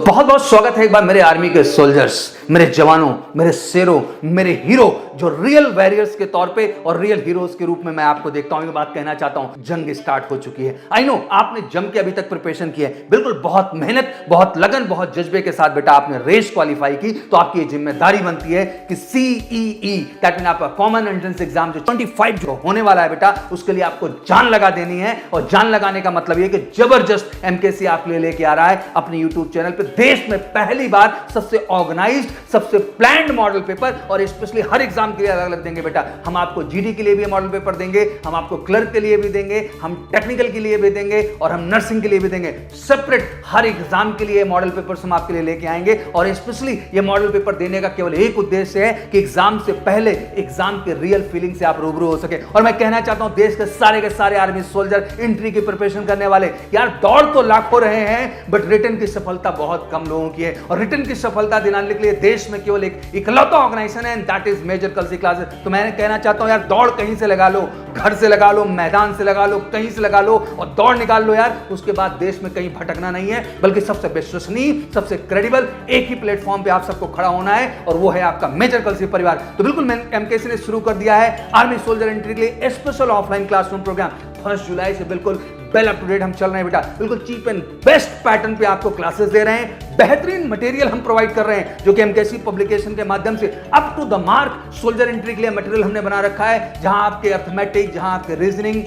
बहुत बहुत स्वागत है एक बार मेरे आर्मी के सोल्जर्स, मेरे जवानों, मेरे शेरों, मेरे हीरो जो रियल वॉरियर्स के तौर पे और रियल हीरोज के रूप में मैं आपको देखता हूं। ये बात कहना चाहता हूं, जंग स्टार्ट हो चुकी है। आई नो आपने जम के अभी तक प्रिपरेशन की है, बिल्कुल बहुत मेहनत, बहुत लगन, बहुत जज्बे के साथ बेटा आपने रेस क्वालिफाई की, तो आपकी ये जिम्मेदारी बनती है कि CEE दैट मीन आपका कॉमन एंट्रेंस एग्जाम जो 25 जो होने वाला है बेटा, उसके लिए आपको जान लगा देनी है। और जान लगाने का मतलब ये कि जबरदस्त MKC आपके लिए लेके आ रहा है अपने यूट्यूब चैनल पे। देश में पहली बार सबसे ऑर्गेनाइज्ड, सबसे प्लान्ड मॉडल पेपर, और स्पेशली हर एग्जाम के लिए अलग अलग देंगे बेटा। हम आपको GD के लिए भी मॉडल पेपर देंगे, हम आपको क्लर्क के लिए भी देंगे, हम टेक्निकल के लिए भी देंगे, और हम नर्सिंग के लिए भी देंगे। सेपरेट हर एग्जाम के लिए मॉडल पेपर्स हम आपके लिए लेके आएंगे। और स्पेशली ये मॉडल पेपर देने का केवल एक उद्देश्य है कि एग्जाम से पहले एग्जाम के रियल फीलिंग से आप रूबरू हो सके। और मैं कहना चाहता हूं देश के सारे आर्मी सोल्जर एंट्री की प्रिपरेशन करने वाले, यार दौड़ तो लाखों रहे हैं, बट रिटर्न की सफलता बहुत कम लोगों की है। और रिटर्न की सफलता दिलाने के लिए देश में केवल एक इकलौता ऑर्गेनाइजेशन है, that is major Kalsi classes. तो मैं कहना चाहता हूं यार दौड़ कहीं से लगा लो, घर से लगा लो, मैदान से लगा लो, कहीं से लगा लो और दौड़ निकाल लो यार। उसके बाद देश में कहीं भटकना नहीं है, बल्कि सबसे विश्वसनीय, सबसे क्रेडिबल एक ही प्लेटफॉर्म पे आप सबको खड़ा होना है, और वो है आपका मेजर कलसी परिवार। तो बिल्कुल MKC ने शुरू कर दिया है आर्मी सोल्जर एंट्री के लिए स्पेशल ऑफलाइन क्लासरूम प्रोग्राम। 1 जुलाई से बिल्कुल वेल अप टू डेट हम चल रहे हैं बेटा, बिल्कुल चीप एंड बेस्ट पैटर्न पे आपको क्लासेस दे रहे हैं। बेहतरीन मटेरियल हम प्रोवाइड कर रहे हैं, जो कि MKC पब्लिकेशन के माध्यम से up to the mark soldier entry के लिए मटेरियल हमने बना रखा है, जहां आपके अर्थमेटिक, जहां आपके रीजनिंग,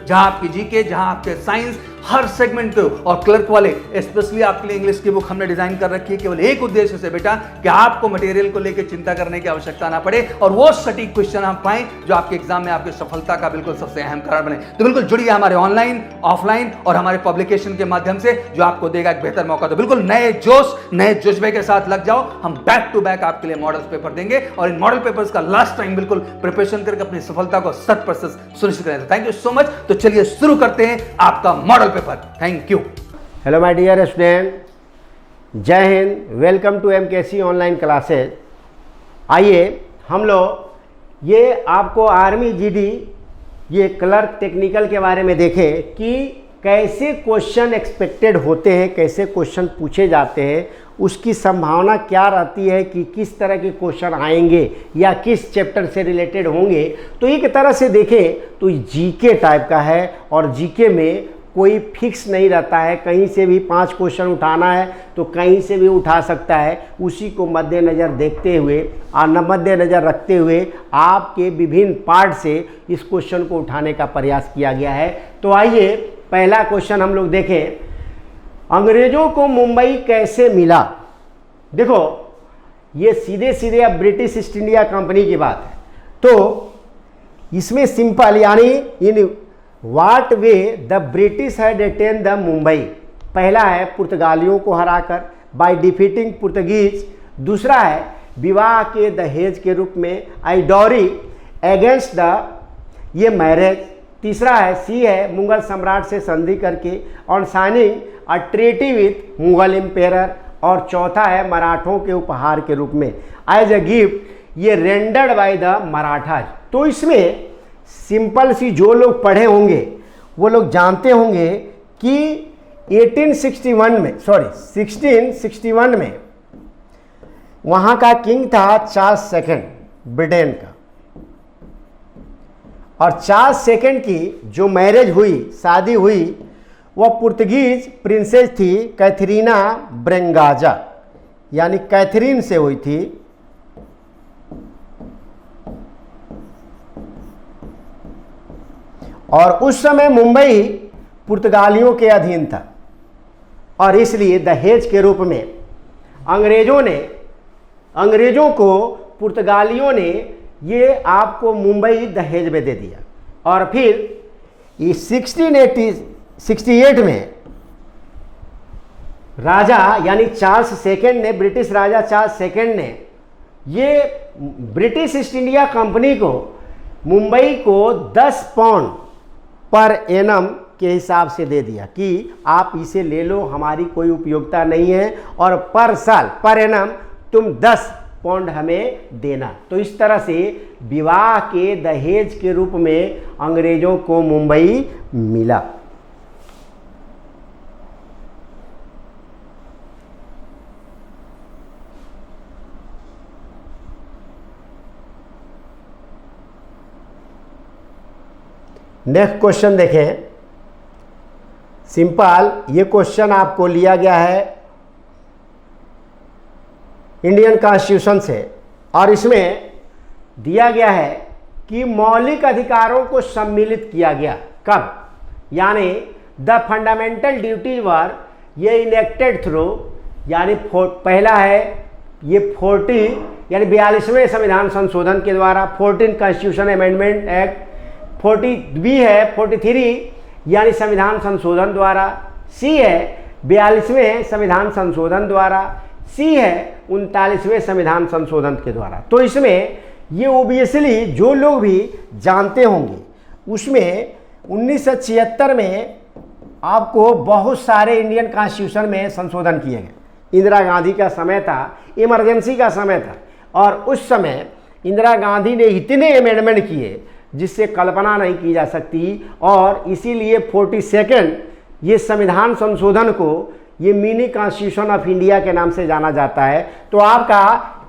जहां आपकी GK, जहां आपके साइंस, हर सेगमेंट के, और क्लर्क वाले स्पेशली आपके लिए इंग्लिश की बुक हमने डिजाइन कर रखी है केवल एक उद्देश्य से बेटा, कि आपको मटेरियल को लेकर चिंता करने की आवश्यकता ना पड़े, और वो सटीक क्वेश्चन आप पाएं जो आपके एग्जाम में आपकी सफलता का बिल्कुल सबसे अहम कारण बने। तो बिल्कुल जुड़िए हमारे ऑनलाइन, ऑफलाइन और हमारे पब्लिकेशन के माध्यम से, जो आपको देगा एक बेहतर मौका। तो बिल्कुल नए जोश, नए जज्बे के साथ लग जाओ। हम बैक टू बैक आपके लिए मॉडल पेपर देंगे, और इन मॉडल पेपर्स का लास्ट टाइम बिल्कुल प्रिपरेशन करके अपनी सफलता को 100% सुनिश्चित करें। Thank you so much. तो चलिए शुरू करते हैं आपका model paper. Thank you. Hello my dear student, जय हिंद, welcome to MKC online classes. आइए हम लोग ये आपको आर्मी GD, ये क्लर्क टेक्निकल के बारे में देखें कि कैसे क्वेश्चन एक्सपेक्टेड होते हैं, कैसे क्वेश्चन पूछे जाते हैं, उसकी संभावना क्या रहती है कि किस तरह के क्वेश्चन आएंगे या किस चैप्टर से रिलेटेड होंगे। तो एक तरह से देखें तो GK टाइप का है, और GK में कोई फिक्स नहीं रहता है, कहीं से भी 5 क्वेश्चन उठाना है तो कहीं से भी उठा सकता है। उसी को मद्देनज़र देखते हुए और मद्देनज़र रखते हुए आपके विभिन्न पार्ट से इस क्वेश्चन को उठाने का प्रयास किया गया है। तो आइए पहला क्वेश्चन हम लोग देखें, अंग्रेज़ों को मुंबई कैसे मिला। देखो ये सीधे सीधे अब ब्रिटिश ईस्ट इंडिया कंपनी की बात है, तो इसमें सिंपल यानी in what way the British had attain the Mumbai. पहला है पुर्तगालियों को हराकर, बाय डिफीटिंग पुर्तगीज। दूसरा है विवाह के दहेज के रूप में, आइडोरी अगेंस्ट द ये मैरिज। तीसरा है C है मुगल सम्राट से संधि करके, on signing a treaty with Mughal emperor. और चौथा है मराठों के उपहार के रूप में, एज अ गिफ्ट, ये रेंडर्ड बाय द मराठाज। तो इसमें सिंपल सी जो लोग पढ़े होंगे वो लोग जानते होंगे कि 1661 में वहाँ का किंग था चार्ल्स सेकंड ब्रिटेन का, और चार्ल्स सेकंड की जो मैरिज हुई, शादी हुई, वह पुर्तगीज प्रिंसेस थी कैथरीना ब्रेंगाजा, यानी कैथरीन से हुई थी। और उस समय मुंबई पुर्तगालियों के अधीन था, और इसलिए दहेज के रूप में अंग्रेज़ों को पुर्तगालियों ने ये आपको मुंबई दहेज में दे दिया। और फिर ये 1668 में राजा यानी चार्ल्स सेकंड ने, ब्रिटिश राजा चार्ल्स सेकंड ने ये ब्रिटिश ईस्ट इंडिया कंपनी को मुंबई को 10 पाउंड पर एनम के हिसाब से दे दिया कि आप इसे ले लो, हमारी कोई उपयोगिता नहीं है, और पर साल पर एनम तुम 10 पाउंड हमें देना। तो इस तरह से विवाह के दहेज के रूप में अंग्रेज़ों को मुंबई मिला। नेक्स्ट क्वेश्चन देखें, सिंपल। ये क्वेश्चन आपको लिया गया है इंडियन कॉन्स्टिट्यूशन से, और इसमें दिया गया है कि मौलिक अधिकारों को सम्मिलित किया गया कब, यानी द फंडामेंटल ड्यूटीज वर ये इनेक्टेड थ्रू, यानी पहला है ये 40 यानी 42वें संविधान संशोधन के द्वारा, 14 कॉन्स्टिट्यूशन अमेंडमेंट एक्ट, 40B है 43 यानी संविधान संशोधन द्वारा, सी है 42वें संविधान संशोधन द्वारा, सी है 39वें संविधान संशोधन के द्वारा। तो इसमें ये ओबियसली जो लोग भी जानते होंगे, उसमें 1976 में आपको बहुत सारे इंडियन कॉन्स्टिट्यूशन में संशोधन किए गए। इंदिरा गांधी का समय था, इमरजेंसी का समय था, और उस समय इंदिरा गांधी ने इतने अमेंडमेंट किए जिससे कल्पना नहीं की जा सकती, और इसीलिए 42nd ये संविधान संशोधन को ये मिनी कॉन्स्टिट्यूशन ऑफ इंडिया के नाम से जाना जाता है। तो आपका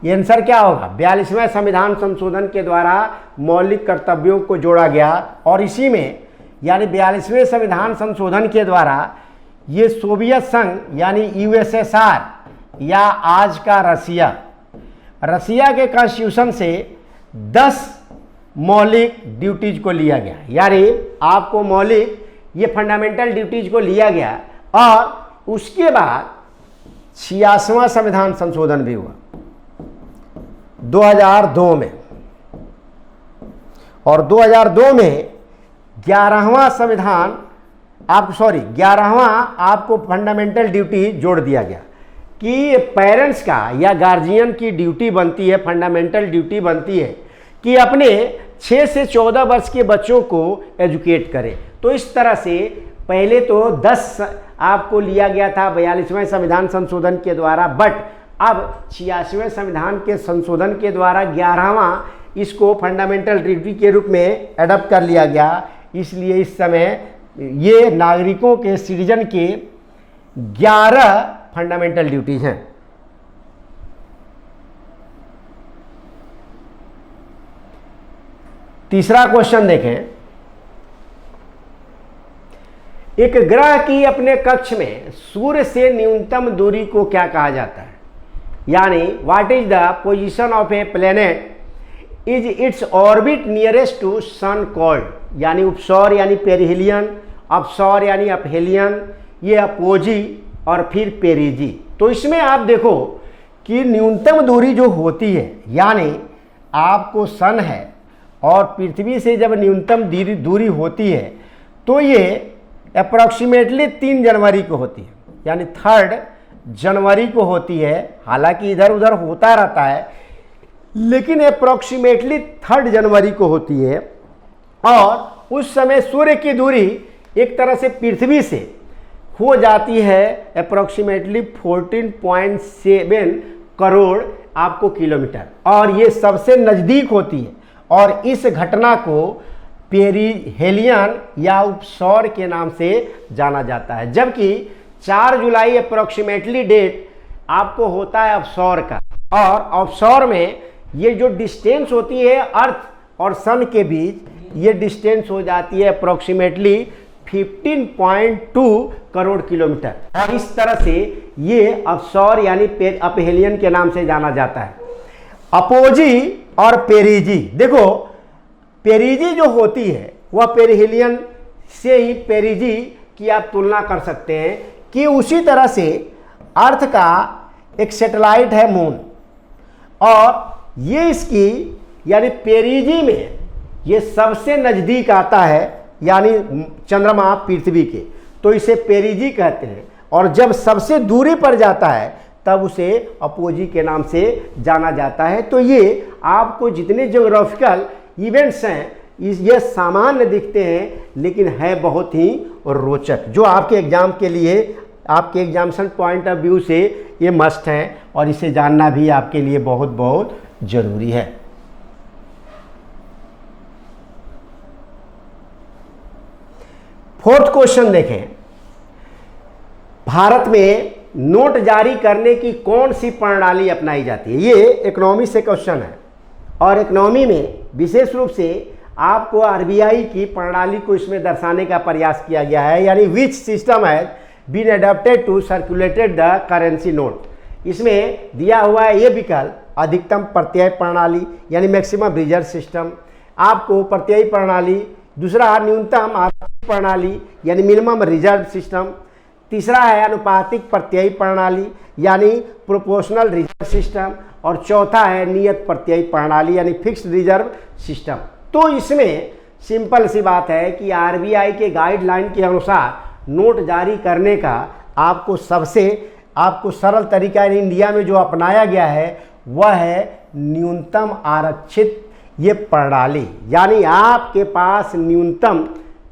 आंसर क्या होगा? 42वें संविधान संशोधन के द्वारा मौलिक कर्तव्यों को जोड़ा गया, और इसी में यानी 42वें संविधान संशोधन के द्वारा ये सोवियत संघ यानी USSR या आज का रसिया के कॉन्स्टिट्यूशन से 10 मौलिक ड्यूटीज को लिया गया, यानी आपको मौलिक ये फंडामेंटल ड्यूटीज को लिया गया, और उसके बाद 86वां संविधान संशोधन भी हुआ 2002 में, और 2002 में 11वां संविधान 11वां आपको फंडामेंटल ड्यूटी जोड़ दिया गया कि पेरेंट्स का या गार्जियन की ड्यूटी बनती है, फंडामेंटल ड्यूटी बनती है कि अपने 6 से 14 वर्ष के बच्चों को एजुकेट करें। तो इस तरह से पहले तो 10 आपको लिया गया था 42वें संविधान संशोधन के द्वारा, बट अब 86वें संविधान के संशोधन के द्वारा 11वां इसको फंडामेंटल ड्यूटी के रूप में एडॉप्ट कर लिया गया। इसलिए इस समय ये नागरिकों के, सिटीजन के 11 फंडामेंटल ड्यूटीज हैं। तीसरा क्वेश्चन देखें, एक ग्रह की अपने कक्ष में सूर्य से न्यूनतम दूरी को क्या कहा जाता है? यानी what is the position of a planet is its orbit nearest to sun called, यानी उपसौर यानी पेरिहेलियन, अपसौर यानी अपहेलियन, ये अपोजी और फिर पेरिजी। तो इसमें आप देखो कि न्यूनतम दूरी जो होती है, यानी आपको सन है और पृथ्वी से जब न्यूनतम दूरी होती है तो ये अप्रॉक्सीमेटली 3 जनवरी को होती है, यानी 3 जनवरी को होती है। हालांकि इधर उधर होता रहता है, लेकिन अप्रॉक्सीमेटली 3 जनवरी को होती है, और उस समय सूर्य की दूरी एक तरह से पृथ्वी से हो जाती है अप्रॉक्सीमेटली 14.7 करोड़ आपको किलोमीटर, और ये सबसे नज़दीक होती है, और इस घटना को पेरिहेलियन या उपसौर के नाम से जाना जाता है। जबकि 4 जुलाई अप्रॉक्सीमेटली डेट आपको होता है अपसौर का, और अपसौर में ये जो डिस्टेंस होती है अर्थ और सन के बीच, ये डिस्टेंस हो जाती है अप्रॉक्सीमेटली 15.2 करोड़ किलोमीटर, और इस तरह से ये अपसौर यानी अपहेलियन के नाम से जाना जाता है। अपोजी और पेरिजी, देखो पेरिजी जो होती है वह पेरिहेलियन से ही पेरिजी की आप तुलना कर सकते हैं कि उसी तरह से अर्थ का एक सैटेलाइट है मून, और ये इसकी यानी पेरिजी में ये सबसे नज़दीक आता है, यानी चंद्रमा पृथ्वी के, तो इसे पेरिजी कहते हैं, और जब सबसे दूरी पर जाता है तब उसे अपोजी के नाम से जाना जाता है। तो ये आपको जितने ज्योग्राफिकल इवेंट्स हैं ये सामान्य दिखते हैं, लेकिन है बहुत ही रोचक, जो आपके एग्जाम के लिए, आपके एग्जामिनेशन पॉइंट ऑफ व्यू से ये मस्ट है, और इसे जानना भी आपके लिए बहुत बहुत जरूरी है। फोर्थ क्वेश्चन देखें, भारत में नोट जारी करने की कौन सी प्रणाली अपनाई जाती है? ये इकोनॉमी से क्वेश्चन है, और इकोनॉमी में विशेष रूप से आपको आरबीआई की प्रणाली को इसमें दर्शाने का प्रयास किया गया है, यानी which system has been adopted to circulated the currency note. इसमें दिया हुआ है ये विकल्प, अधिकतम प्रत्यय प्रणाली यानी मैक्सिमम रिजर्व सिस्टम, आपको प्रत्यय प्रणाली, दूसरा न्यूनतम आर्थिक प्रणाली यानी मिनिमम रिजर्व सिस्टम, तीसरा है अनुपातिक प्रत्यय प्रणाली यानी प्रोपोर्शनल रिजर्व सिस्टम, और चौथा है नियत प्रत्यय प्रणाली यानी फिक्स्ड रिजर्व सिस्टम। तो इसमें सिंपल सी बात है कि आरबीआई के गाइडलाइन के अनुसार नोट जारी करने का आपको सरल तरीका इंडिया में जो अपनाया गया है वह है न्यूनतम आरक्षित ये प्रणाली, यानी आपके पास न्यूनतम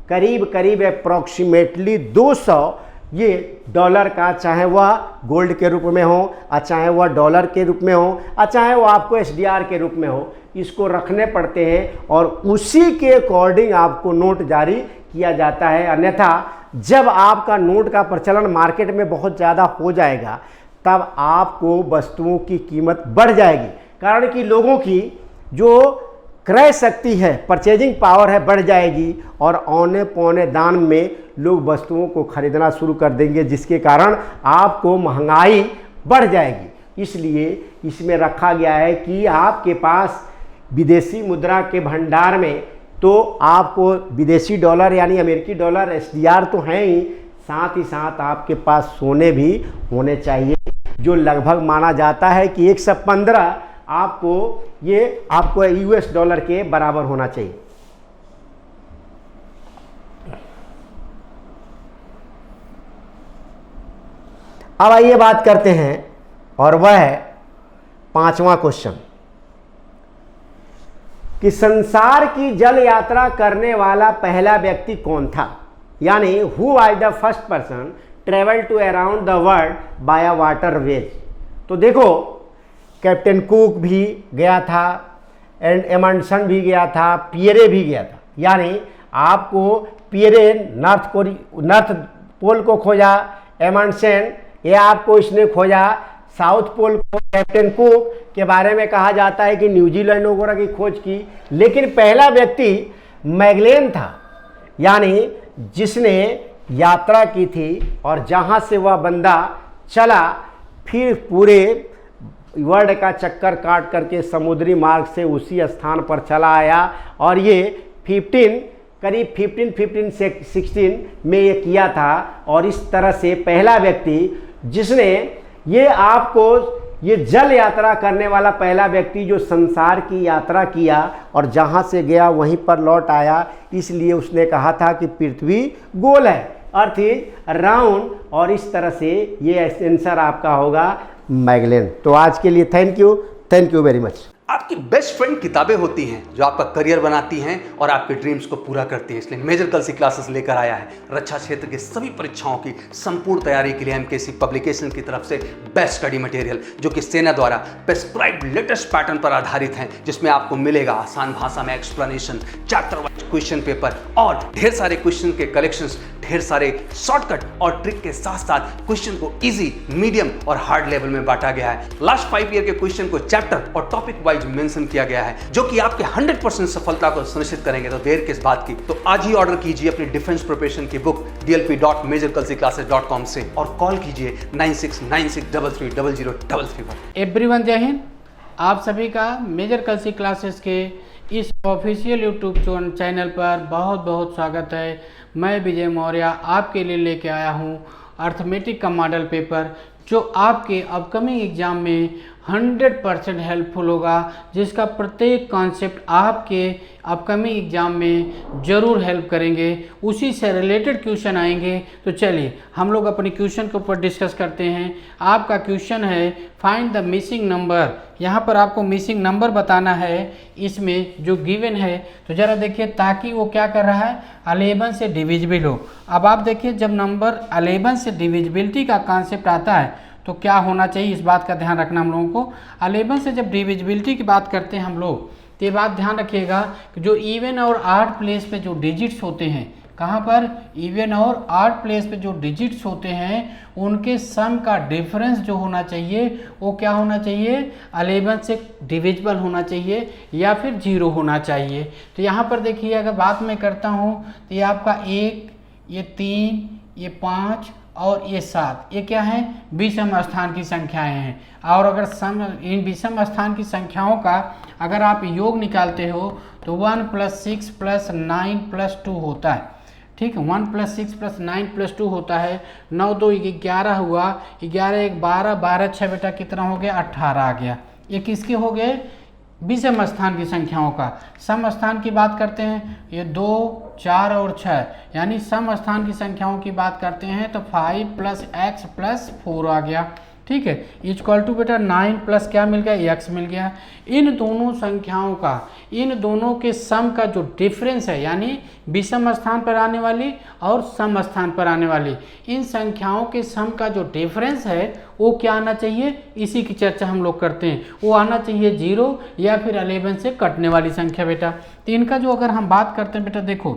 करीब अप्रॉक्सीमेटली 200 ये डॉलर का, चाहे वह गोल्ड के रूप में हो और चाहे वह डॉलर के रूप में हो और चाहे वह आपको एसडीआर के रूप में हो, इसको रखने पड़ते हैं और उसी के अकॉर्डिंग आपको नोट जारी किया जाता है। अन्यथा जब आपका नोट का प्रचलन मार्केट में बहुत ज़्यादा हो जाएगा तब आपको वस्तुओं की कीमत बढ़ जाएगी, कारण कि लोगों की जो क्रय शक्ति है, परचेजिंग पावर है, बढ़ जाएगी और औने पौने दाम में लोग वस्तुओं को खरीदना शुरू कर देंगे, जिसके कारण आपको महंगाई बढ़ जाएगी। इसलिए इसमें रखा गया है कि आपके पास विदेशी मुद्रा के भंडार में तो आपको विदेशी डॉलर यानी अमेरिकी डॉलर एसडीआर तो हैं ही, साथ ही साथ आपके पास सोने भी होने चाहिए, जो लगभग माना जाता है कि 115 आपको यूएस डॉलर के बराबर होना चाहिए। अब आइए बात करते हैं और वह है 5वां क्वेश्चन कि संसार की जल यात्रा करने वाला पहला व्यक्ति कौन था, यानी who was the first person travel to around the world by water ways. तो देखो, कैप्टन कुक भी गया था एंड एमंडसन भी गया था, पियरे भी गया था, यानी आपको पियरे नॉर्थ पोल को खोजा, एमंडसन ये आपको इसने खोजा साउथ पोल को। कैप्टन कुक के बारे में कहा जाता है कि न्यूजीलैंड वगैरह की खोज की, लेकिन पहला व्यक्ति मैगलेन था, यानी जिसने यात्रा की थी और जहाँ से वह बंदा चला फिर पूरे वर्ल्ड का चक्कर काट करके समुद्री मार्ग से उसी स्थान पर चला आया, और ये करीब 1516 में ये किया था। और इस तरह से पहला व्यक्ति जिसने ये जल यात्रा करने वाला पहला व्यक्ति जो संसार की यात्रा किया और जहाँ से गया वहीं पर लौट आया, इसलिए उसने कहा था कि पृथ्वी गोल है, अर्थ इज राउंड, और इस तरह से ये आंसर आपका होगा मैगलेन। तो आज के लिए थैंक यू वेरी मच। आपकी बेस्ट फ्रेंड किताबें होती हैं जो आपका करियर बनाती हैं और आपके ड्रीम्स को पूरा करती हैं। इसलिए मेजर कलसी क्लासेस लेकर आया है रक्षा क्षेत्र के सभी परीक्षाओं की संपूर्ण तैयारी के लिए एमकेसी पब्लिकेशन की तरफ से बेस्ट स्टडी मटेरियल, जो कि सेना द्वारा प्रेस्क्राइब्ड लेटेस्ट पैटर्न पर आधारित हैं, जिसमें आपको मिलेगा आसान भाषा में explanation, chapter wise question paper और ढेर सारे क्वेश्चन के कलेक्शंस, ढेर सारे शॉर्टकट और ट्रिक के साथ साथ क्वेश्चन को इजी, मीडियम और हार्ड लेवल में बांटा गया है। लास्ट 5 ईयर के क्वेश्चन को चैप्टर और टॉपिक वाइज मेंशन किया गया है, जो कि आपके 100% सफलता को सुनिश्चित करेंगे। तो देर किस बात की, तो आज ही ऑर्डर कीजिए अपनी डिफेंस प्रिपरेशन की बुक dlp.majorkalsiclasses.com से और कॉल कीजिए 9696330033 पर। एवरीवन जय हिंद। आप सभी का मेजर कलसी क्लासेस के इस ऑफिशियल यूट्यूब चैनल पर बहुत बहुत स्वागत है। मैं विजय मौर्य आपके लिए लेके आया हूँ अर्थमेटिक का मॉडल पेपर, जो आपके अपकमिंग एग्जाम में 100% हेल्पफुल होगा, जिसका प्रत्येक कॉन्सेप्ट आपके अपकमिंग एग्जाम में ज़रूर हेल्प करेंगे। उसी से रिलेटेड क्वेश्चन आएंगे। तो चलिए हम लोग अपने क्वेश्चन के ऊपर डिस्कस करते हैं। आपका क्वेश्चन है फाइंड द मिसिंग नंबर। यहाँ पर आपको मिसिंग नंबर बताना है इसमें जो गिवन है। तो ज़रा देखिए, ताकि वो क्या कर रहा है, 11 से डिविजिबल हो। अब आप देखिए, जब नंबर 11 से डिविजिबिलिटी का कॉन्सेप्ट आता है तो क्या होना चाहिए, इस बात का ध्यान रखना हम लोगों को। 11 से जब डिविजिबिलिटी की बात करते हैं हम लोग, तो ये बात ध्यान रखिएगा कि जो इवन और ऑड प्लेस पे जो डिजिट्स होते हैं, कहाँ पर, इवन और ऑड प्लेस पे जो डिजिट्स होते हैं उनके सम का डिफरेंस जो होना चाहिए वो क्या होना चाहिए, 11 से डिविजिबल होना चाहिए या फिर 0 होना चाहिए। तो यहाँ पर देखिए अगर बात मैं करता हूँ तो ये आपका 1, ये 3, ये 5 और ये 7, ये क्या है, विषम स्थान की संख्याएं हैं। और अगर इन विषम स्थान की संख्याओं का अगर आप योग निकालते हो तो 1 + 6 + 9 + 2 होता है। ठीक है, 1 + 6 + 9 + 2 होता है। 9 2 11 हुआ, 11 1 12, 12 6 बेटा कितना हो गया, 18 आ गया। ये किसके हो गए, विषम स्थान की संख्याओं का। सम स्थान की बात करते हैं, ये 2 4 और 6, यानी सम स्थान की संख्याओं की बात करते हैं तो 5 + x + 4 आ गया। ठीक है, इक्वल टू बेटा 9 प्लस क्या मिल गया, x मिल गया। इन दोनों संख्याओं का, इन दोनों के सम का जो डिफरेंस है, यानी विषम स्थान पर आने वाली और सम स्थान पर आने वाली इन संख्याओं के सम का जो डिफरेंस है वो क्या आना चाहिए, इसी की चर्चा हम लोग करते हैं। वो आना चाहिए 0 या फिर 11 से कटने वाली संख्या बेटा। तो इनका जो अगर हम बात करते हैं बेटा, देखो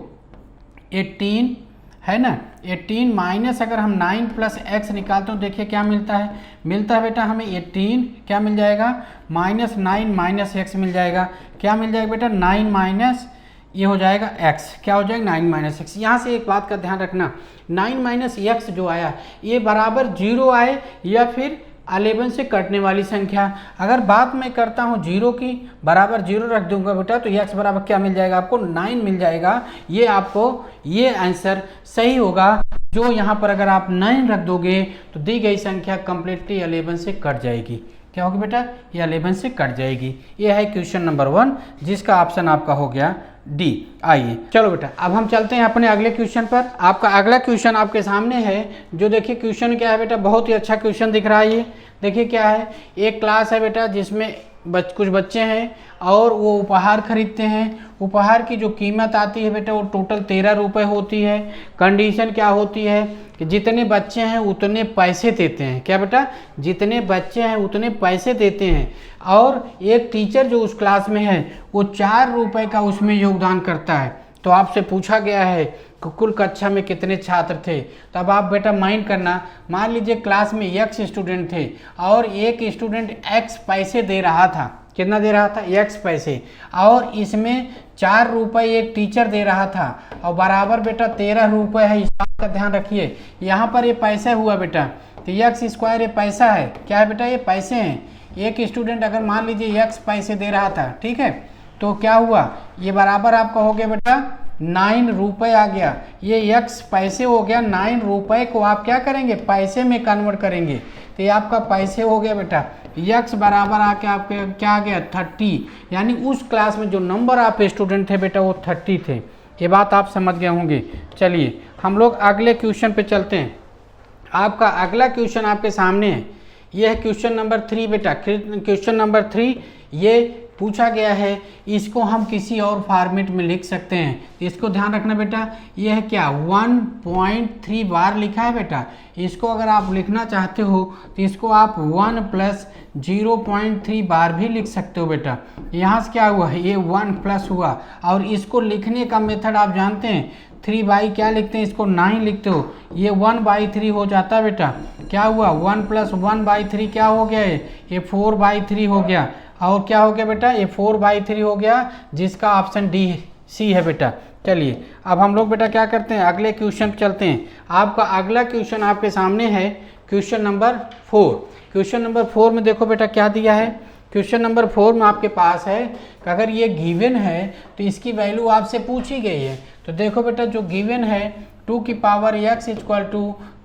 18 है ना, 18 माइनस अगर हम 9 + x निकालते हो, देखिए क्या मिलता है बेटा हमें 18 क्या मिल जाएगा, -9 - x मिल जाएगा। क्या मिल जाएगा बेटा, 9 माइनस ये हो जाएगा x, क्या हो जाएगा 9 - x। यहाँ से एक बात का ध्यान रखना, 9 - x जो आया ये बराबर 0 आए या फिर 11 से कटने वाली संख्या। अगर बात मैं करता हूँ 0 की, बराबर 0 रख दूंगा बेटा तो x बराबर क्या मिल जाएगा, आपको 9 मिल जाएगा। ये आपको ये आंसर सही होगा। जो यहाँ पर अगर आप 9 रख दोगे तो दी गई संख्या कंप्लीटली 11 से कट जाएगी। क्या होगी बेटा, ये 11 से कट जाएगी। ये है क्वेश्चन नंबर 1, जिसका ऑप्शन आपका हो गया डी। आइए चलो बेटा अब हम चलते हैं अपने अगले क्वेश्चन पर। आपका अगला क्वेश्चन आपके सामने है, जो देखिए क्वेश्चन क्या है बेटा, बहुत ही अच्छा क्वेश्चन दिख रहा है। ये देखिए क्या है, एक क्लास है बेटा जिसमें कुछ बच्चे हैं और वो उपहार खरीदते हैं। उपहार की जो कीमत आती है बेटा वो टोटल 13 रुपये होती है। कंडीशन क्या होती है कि जितने बच्चे हैं उतने पैसे देते हैं। क्या बेटा, जितने बच्चे हैं उतने पैसे देते हैं। और एक टीचर जो उस क्लास में है वो 4 रुपये का उसमें योगदान करता है। तो आपसे पूछा गया है कि कुल कक्षा में कितने छात्र थे। तो अब आप बेटा माइंड करना, मान लीजिए क्लास में x स्टूडेंट थे और एक स्टूडेंट x पैसे दे रहा था। कितना दे रहा था, x पैसे, और इसमें 4 रुपये एक टीचर दे रहा था और बराबर बेटा 13 रुपये है। इस बात का ध्यान रखिए, यहाँ पर ये पैसा हुआ बेटा, तो x² ये पैसा है। क्या है बेटा, ये पैसे हैं। एक स्टूडेंट अगर मान लीजिए x पैसे दे रहा था, ठीक है, तो क्या हुआ, ये बराबर आपका हो गया बेटा 9 रुपये आ गया। ये x पैसे हो गया, 9 रुपये को आप क्या करेंगे, पैसे में कन्वर्ट करेंगे। तो ये आपका पैसे हो गया बेटा। x बराबर आके आपके क्या आ गया 30, यानी उस क्लास में जो नंबर आप स्टूडेंट थे बेटा वो 30 थे। ये बात आप समझ गए होंगे। चलिए हम लोग अगले क्वेश्चन पे चलते हैं। आपका अगला क्वेश्चन आपके सामने है, यह है क्वेश्चन नंबर 3 बेटा। क्वेश्चन नंबर 3 ये पूछा गया है, इसको हम किसी और फॉर्मेट में लिख सकते हैं। तो इसको ध्यान रखना बेटा, ये है क्या 1.3 बार लिखा है बेटा। इसको अगर आप लिखना चाहते हो तो इसको आप 1 + 0.3 बार भी लिख सकते हो बेटा। यहाँ से क्या हुआ है, ये 1 प्लस हुआ, और इसको लिखने का मेथड आप जानते हैं, 3 बाई क्या लिखते हैं, इसको 9 लिखते हो, ये 1/3 हो जाता है बेटा। क्या हुआ 1 + 1/3 क्या हो गया है, ये 4/3 हो गया। और क्या हो गया बेटा, ये 4/3 हो गया, जिसका ऑप्शन डी है बेटा। चलिए अब हम लोग बेटा क्या करते हैं, अगले क्वेश्चन पे चलते हैं। आपका अगला क्वेश्चन आपके सामने है क्वेश्चन नंबर 4। क्वेश्चन नंबर 4 में देखो बेटा क्या दिया है। क्वेश्चन नंबर 4 में आपके पास है कि अगर ये गिवन है तो इसकी वैल्यू आपसे पूछी गई है। तो देखो बेटा जो गिवन है 2 की पावर x =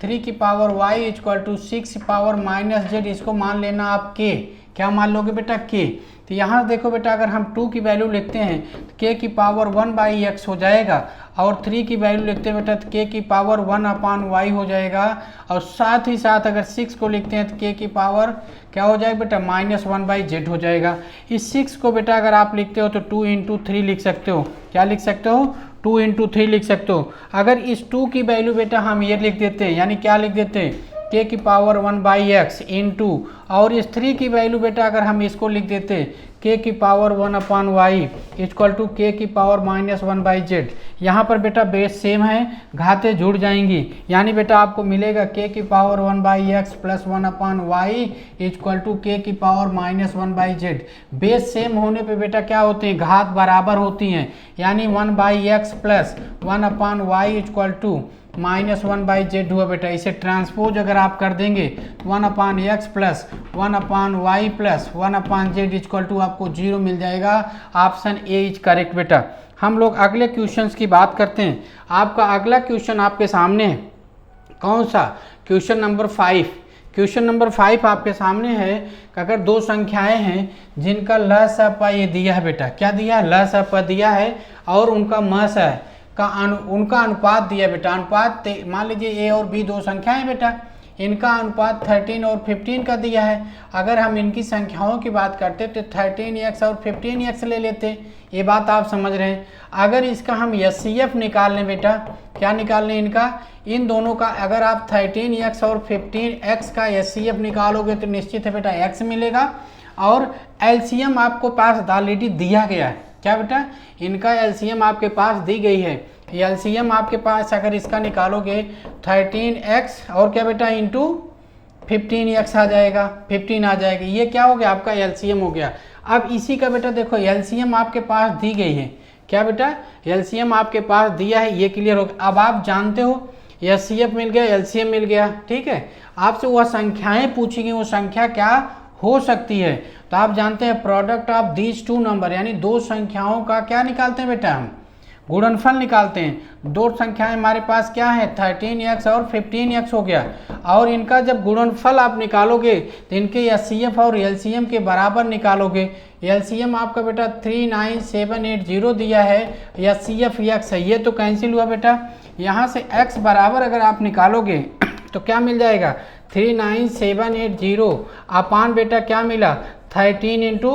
3 की पावर y = 6 पावर -z, इसको मान लेना आप k। क्या मान लोगे बेटा, k। तो यहाँ देखो बेटा अगर हम 2 की वैल्यू लिखते हैं तो k की पावर 1/x हो जाएगा, और 3 की वैल्यू लिखते हैं बेटा तो k की पावर 1/y हो जाएगा, और साथ ही साथ अगर 6 को लिखते हैं तो k की पावर क्या हो जाएगा बेटा -1/z हो जाएगा। इस 6 को बेटा अगर आप लिखते हो तो 2 × 3 लिख सकते हो। क्या लिख सकते हो, 2 × 3 लिख सकते हो। अगर इस 2 की वैल्यू बेटा हम ये लिख देते हैं, यानी क्या लिख देते हैं के की पावर 1/x इंटू, और इस 3 की वैल्यू बेटा अगर हम इसको लिख देते के की पावर 1/y इक्वल टू के की पावर -1/z। यहाँ पर बेटा बेस सेम है, घातें जुड़ जाएंगी, यानी बेटा आपको मिलेगा के की power 1/x plus 1/y equal to के की पावर -1/z। बेस सेम होने पे बेटा क्या होते हैं, घात बराबर होती हैं, यानी 1/x plus 1/y equal to -1/z हुआ बेटा। इसे ट्रांसपोज अगर आप कर देंगे 1/x plus 1/y plus 1/z equal to आपको 0 मिल जाएगा। ऑप्शन ए इज करेक्ट बेटा। हम लोग अगले क्वेश्चंस की बात करते हैं। आपका अगला क्वेश्चन आपके सामने है, कौन सा, क्वेश्चन नंबर 5। क्वेश्चन नंबर 5 आपके सामने है कि अगर दो संख्याएं हैं जिनका लसअ ये दिया है बेटा, क्या दिया है, लसअ दिया है, और उनका मसअ का उनका अनुपात दिया बेटा। अनुपात मान लीजिए ए और बी दो संख्याएं बेटा, इनका अनुपात 13 और 15 का दिया है। अगर हम इनकी संख्याओं की बात करते तो 13x और 15x ले लेते, ये बात आप समझ रहे हैं। अगर इसका हम HCF निकाल लें बेटा, क्या निकाल लें इनका, इन दोनों का अगर आप 13x और 15x का HCF निकालोगे तो निश्चित है बेटा x मिलेगा, और LCM आपको पास ऑलरेडी दिया गया है, क्या बेटा, इनका LCM आपके पास दी गई है। LCM आपके पास अगर इसका निकालोगे 13x और क्या बेटा इंटू 15x आ जाएगा, 15 आ जाएगा। ये क्या हो गया, आपका LCM हो गया। अब इसी का बेटा देखो LCM आपके पास दी गई है, क्या बेटा, LCM आपके पास दिया है, ये क्लियर हो गया। अब आप जानते हो HCF मिल गया, LCM मिल गया, ठीक है। आपसे वह संख्याएं पूछी गई, वो संख्या क्या हो सकती है, तो आप जानते हैं product of these two number, यानी दो संख्याओं का क्या निकालते हैं बेटा, हम गुणनफल निकालते हैं। दो संख्याएं हमारे पास क्या है, 13x और 15x हो गया, और इनका जब गुणनफल आप निकालोगे तो इनके HCF और LCM के बराबर निकालोगे। LCM आपका बेटा 39780 दिया है, HCF x है, ये तो कैंसिल हुआ बेटा। यहाँ से x बराबर अगर आप निकालोगे तो क्या मिल जाएगा, 39780 अपान बेटा क्या मिला, 13 इंटू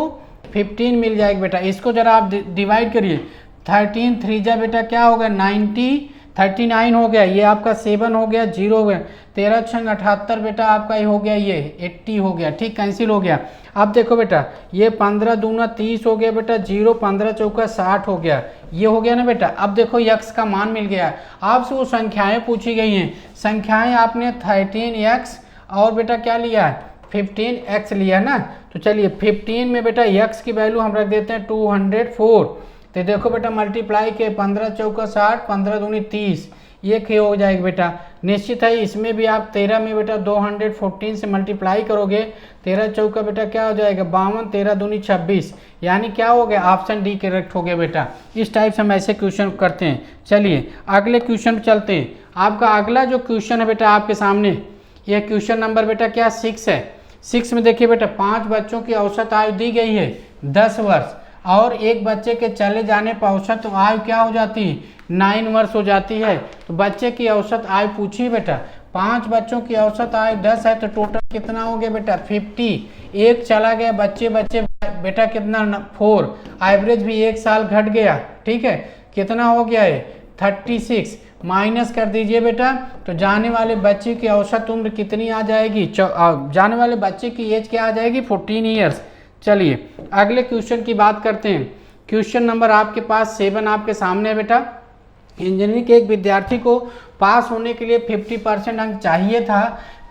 15 मिल जाएगा बेटा। इसको जरा आप डिवाइड करिए, 13 3 जा बेटा क्या हो गया 90, 39 हो गया, ये आपका 7 हो गया, 0 हो गया, 13 छंग 78 बेटा आपका ये हो गया, ये 80 हो गया, ठीक, कैंसिल हो गया। अब देखो बेटा ये 15 दूना 30 हो गया बेटा, 0 15 चौका 60 हो गया, ये हो गया ना बेटा। अब देखो x का मान मिल गया, आपसे वो संख्याएं पूछी गई हैं, संख्याएं आपने 13x और बेटा क्या लिया है 15x लिया ना, तो चलिए 15 में बेटा x की वैल्यू हम रख देते हैं 204। तो देखो बेटा मल्टीप्लाई के 15 चौका 60, 15 दूनी 30, ये खे हो जाएगा बेटा। निश्चित है इसमें भी आप 13 में बेटा 214 से मल्टीप्लाई करोगे, 13 चौका बेटा क्या हो जाएगा 52, 13 दूनी 26, यानी क्या हो गया, ऑप्शन डी करेक्ट हो गया बेटा। इस टाइप से हम ऐसे क्वेश्चन करते हैं। चलिए अगले क्वेश्चन पर चलते हैं। आपका अगला जो क्वेश्चन है बेटा आपके सामने, यह क्वेश्चन नंबर बेटा क्या 6 है। 6 में देखिए बेटा 5 बच्चों की औसत आयु दी गई है 10 वर्ष, और एक बच्चे के चले जाने पर औसत आयु क्या हो जाती है 9 वर्ष हो जाती है। तो बच्चे की औसत आयु पूछी बेटा, 5 बच्चों की औसत आयु 10 है, तो टोटल कितना हो गया बेटा 50। एक चला गया बच्चे बेटा कितना 4, एवरेज भी 1 साल घट गया, ठीक है, कितना हो गया है 36, माइनस कर दीजिए बेटा, तो जाने वाले बच्चे की औसत उम्र कितनी आ जाएगी, जाने वाले बच्चे की एज क्या आ जाएगी 14 ईयर्स। चलिए अगले क्वेश्चन की बात करते हैं। क्वेश्चन नंबर आपके पास 7 आपके सामने है बेटा। इंजीनियरिंग के एक विद्यार्थी को पास होने के लिए 50% अंक चाहिए था।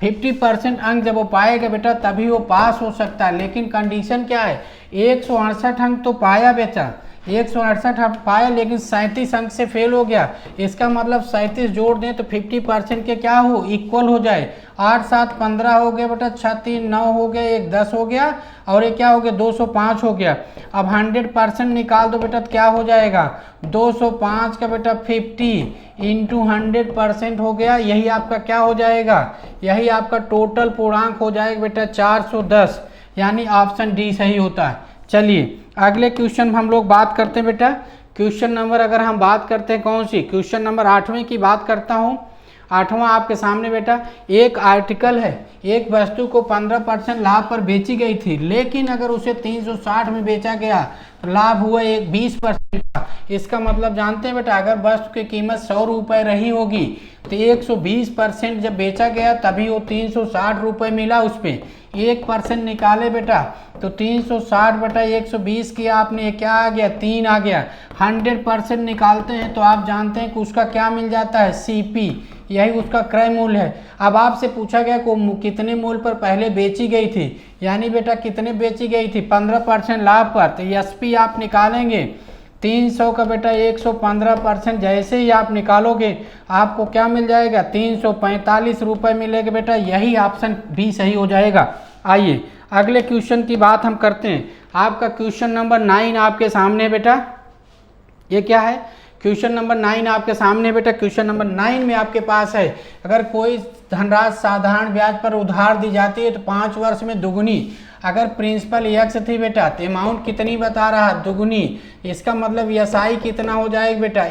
50% अंक जब वो पाएगा बेटा तभी वो पास हो सकता है, लेकिन कंडीशन क्या है, 168 अंक तो पाया बेटा, 168 अंक पाया, लेकिन 37 अंक से फेल हो गया। इसका मतलब 37 जोड़ दें तो 50% के क्या हो, इक्वल हो जाए। 8 7 15 हो गया बेटा, 6 3 9 हो गया, 1 10 हो गया, और ये क्या हो गया 205 हो गया। अब 100% निकाल दो बेटा तो क्या हो जाएगा 205 का बेटा 50 इंटू 100% हो गया, यही आपका क्या हो जाएगा, यही आपका टोटल पूर्णांक हो जाएगा बेटा 410, यानी ऑप्शन डी सही होता है। चलिए अगले क्वेश्चन हम लोग बात करते हैं बेटा। क्वेश्चन नंबर अगर हम बात करते हैं कौन सी, क्वेश्चन नंबर 8वें की बात करता हूँ। 8वां आपके सामने बेटा, एक आर्टिकल है, एक वस्तु को 15% लाभ पर बेची गई थी, लेकिन अगर उसे 360 में बेचा गया तो लाभ हुआ एक 20% का। इसका मतलब जानते हैं बेटा, अगर वस्तु की कीमत 100 रुपये रही होगी तो 120% जब बेचा गया तभी वो 360 रुपये मिला उस पर। 1% निकाले बेटा तो 360 बटा 120 किया आपने, क्या आ गया, 3 आ गया। 100% निकालते हैं तो आप जानते हैं कि उसका क्या मिल जाता है, CP, यही उसका क्रय मूल्य है। अब आपसे पूछा गया कि कितने मूल्य पर पहले बेची गई थी, यानी बेटा कितने बेची गई थी, 15% लाभ पर, तो SP आप निकालेंगे 300 का बेटा 115%, जैसे ही आप निकालोगे आपको क्या मिल जाएगा, 345 रुपये मिलेगा बेटा, यही ऑप्शन भी सही हो जाएगा। आइए अगले क्वेश्चन की बात हम करते हैं। आपका क्वेश्चन नंबर 9 आपके सामने बेटा, ये क्या है, क्वेश्चन नंबर 9 आपके सामने बेटा। क्वेश्चन नंबर 9 में आपके पास है, अगर कोई धनराशि साधारण ब्याज पर उधार दी जाती है तो 5 वर्ष में दुगुनी, अगर प्रिंसिपल x थी बेटा तो अमाउंट कितनी बता रहा है, दुगुनी। इसका मतलब SI कितना हो जाएगा बेटा,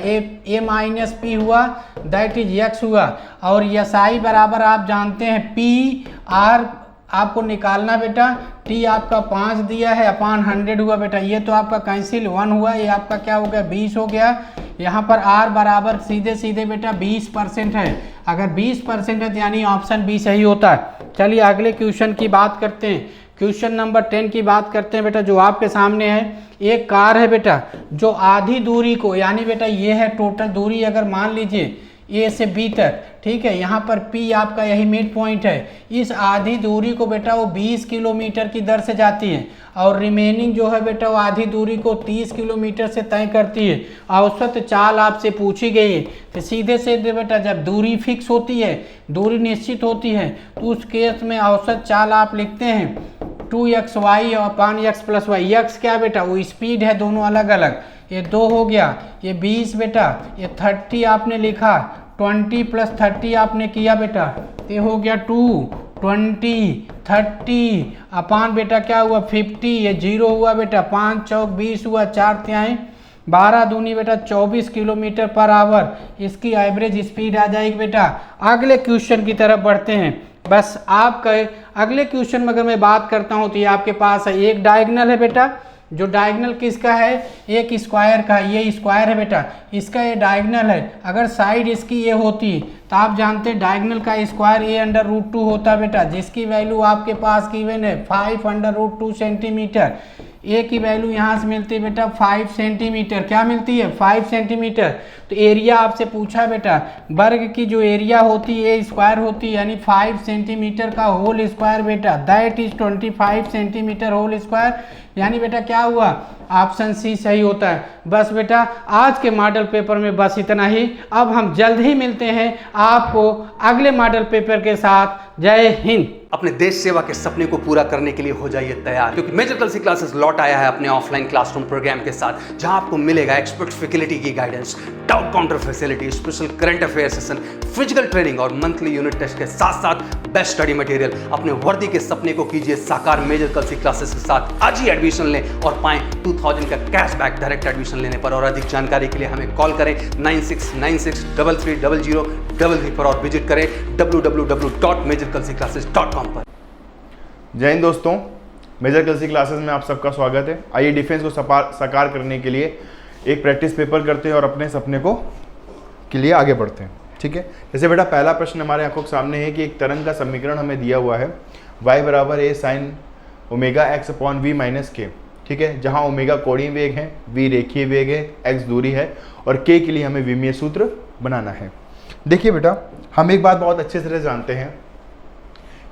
A माइनस P हुआ, दैट इज x हुआ, और SI बराबर आप जानते हैं PR आपको निकालना बेटा, T आपका 5 दिया है अपान 100 हुआ बेटा, ये तो आपका कैंसिल 1 हुआ, ये आपका क्या हो गया, 20 हो गया। यहाँ पर R बराबर सीधे सीधे बेटा 20% है, अगर 20% है तो यानी ऑप्शन B सही होता है। चलिए अगले क्वेश्चन की बात करते हैं। क्वेश्चन नंबर 10 की बात करते हैं बेटा, जो आपके सामने है। एक कार है बेटा जो आधी दूरी को, यानी बेटा ये है टोटल दूरी, अगर मान लीजिए A से B तक, ठीक है, यहाँ पर P आपका यही मिड पॉइंट है, इस आधी दूरी को बेटा वो 20 किलोमीटर की दर से जाती है, और रिमेनिंग जो है बेटा वो आधी दूरी को 30 किलोमीटर से तय करती है। औसत चाल आपसे पूछी गई है, तो सीधे सीधे बेटा जब दूरी फिक्स होती है, दूरी निश्चित होती है, तो उस केस में औसत चाल आप लिखते हैं 2xy और अपान x प्लस वाई। x क्या बेटा, वो स्पीड है, दोनों अलग अलग, ये 2 हो गया, ये 20 बेटा, ये 30 आपने लिखा, 20 प्लस 30 आपने किया बेटा, ये हो गया 2, 20, 30 अपान बेटा क्या हुआ 50, ये 0 हुआ बेटा, 5 चौक 20 हुआ, 4 तिहाई 12 दूनी बेटा 24 किलोमीटर पर आवर, इसकी एवरेज स्पीड आ जाएगी बेटा। अगले क्वेश्चन की तरफ बढ़ते हैं। बस आपका अगले क्वेश्चन में अगर मैं बात करता हूँ तो ये आपके पास है, एक डायगोनल है बेटा, जो डायगोनल किसका है, एक स्क्वायर का, ये स्क्वायर है बेटा, इसका ये डायगोनल है। अगर साइड इसकी ये होती तो आप जानते हैं डायगोनल का स्क्वायर A√2 होता बेटा, जिसकी वैल्यू आपके पास गिवन है 5√2 सेंटीमीटर। ए की वैल्यू यहाँ से मिलती है बेटा 5 सेंटीमीटर, क्या मिलती है 5 सेंटीमीटर। तो एरिया आपसे पूछा बेटा, वर्ग की जो एरिया होती है स्क्वायर होती है, यानी 5 सेंटीमीटर का होल स्क्वायर बेटा, that is 25 centimetre whole square, यानी बेटा क्या हुआ, ऑप्शन C सही होता है। बस बेटा आज के मॉडल पेपर में बस इतना ही, अब हम जल्द ही मिलते हैं आपको अगले मॉडल पेपर के साथ। जय हिंद। अपने देश सेवा के सपने को पूरा करने के लिए हो जाइए तैयार, क्योंकि मेजर कलसी क्लासेस लौट आया है अपने ऑफलाइन क्लासरूम प्रोग्राम के साथ, जहां आपको मिलेगा एक्सपर्ट फैकल्टी की guidance, doubt counter facility, special current affair session, physical training और मंथली यूनिट टेस्ट के साथ साथ बेस्ट स्टडी मटेरियल। अपने वर्दी के सपने को कीजिए साकार मेजर कलसी क्लासेस के साथ। आज ही एडमिशन लें और पाएं 2000 का कैशबैक डायरेक्ट एडमिशन लेने पर। और अधिक जानकारी के लिए हमें कॉल करें 9696330033 पर और विजिट करें www.majorkalsiclasses.com पर। जय हिंद दोस्तों, मेजर कलसी क्लासेस में आप सबका स्वागत है। आइए डिफेंस को साकार करने के लिए एक प्रैक्टिस पेपर करते हैं और अपने सपने को के लिए आगे बढ़ते हैं। ठीक है, जैसे बेटा पहला प्रश्न हमारे आंखों के सामने है कि एक तरंग का समीकरण हमें दिया हुआ है y बराबर a sin omega x upon v minus के। ठीक है, जहां ओमेगा कोणीय वेग है, v रेखीय वेग है, x दूरी है और k के लिए हमें विमीय सूत्र बनाना है। देखिए बेटा, हम एक बात बहुत अच्छे से जानते हैं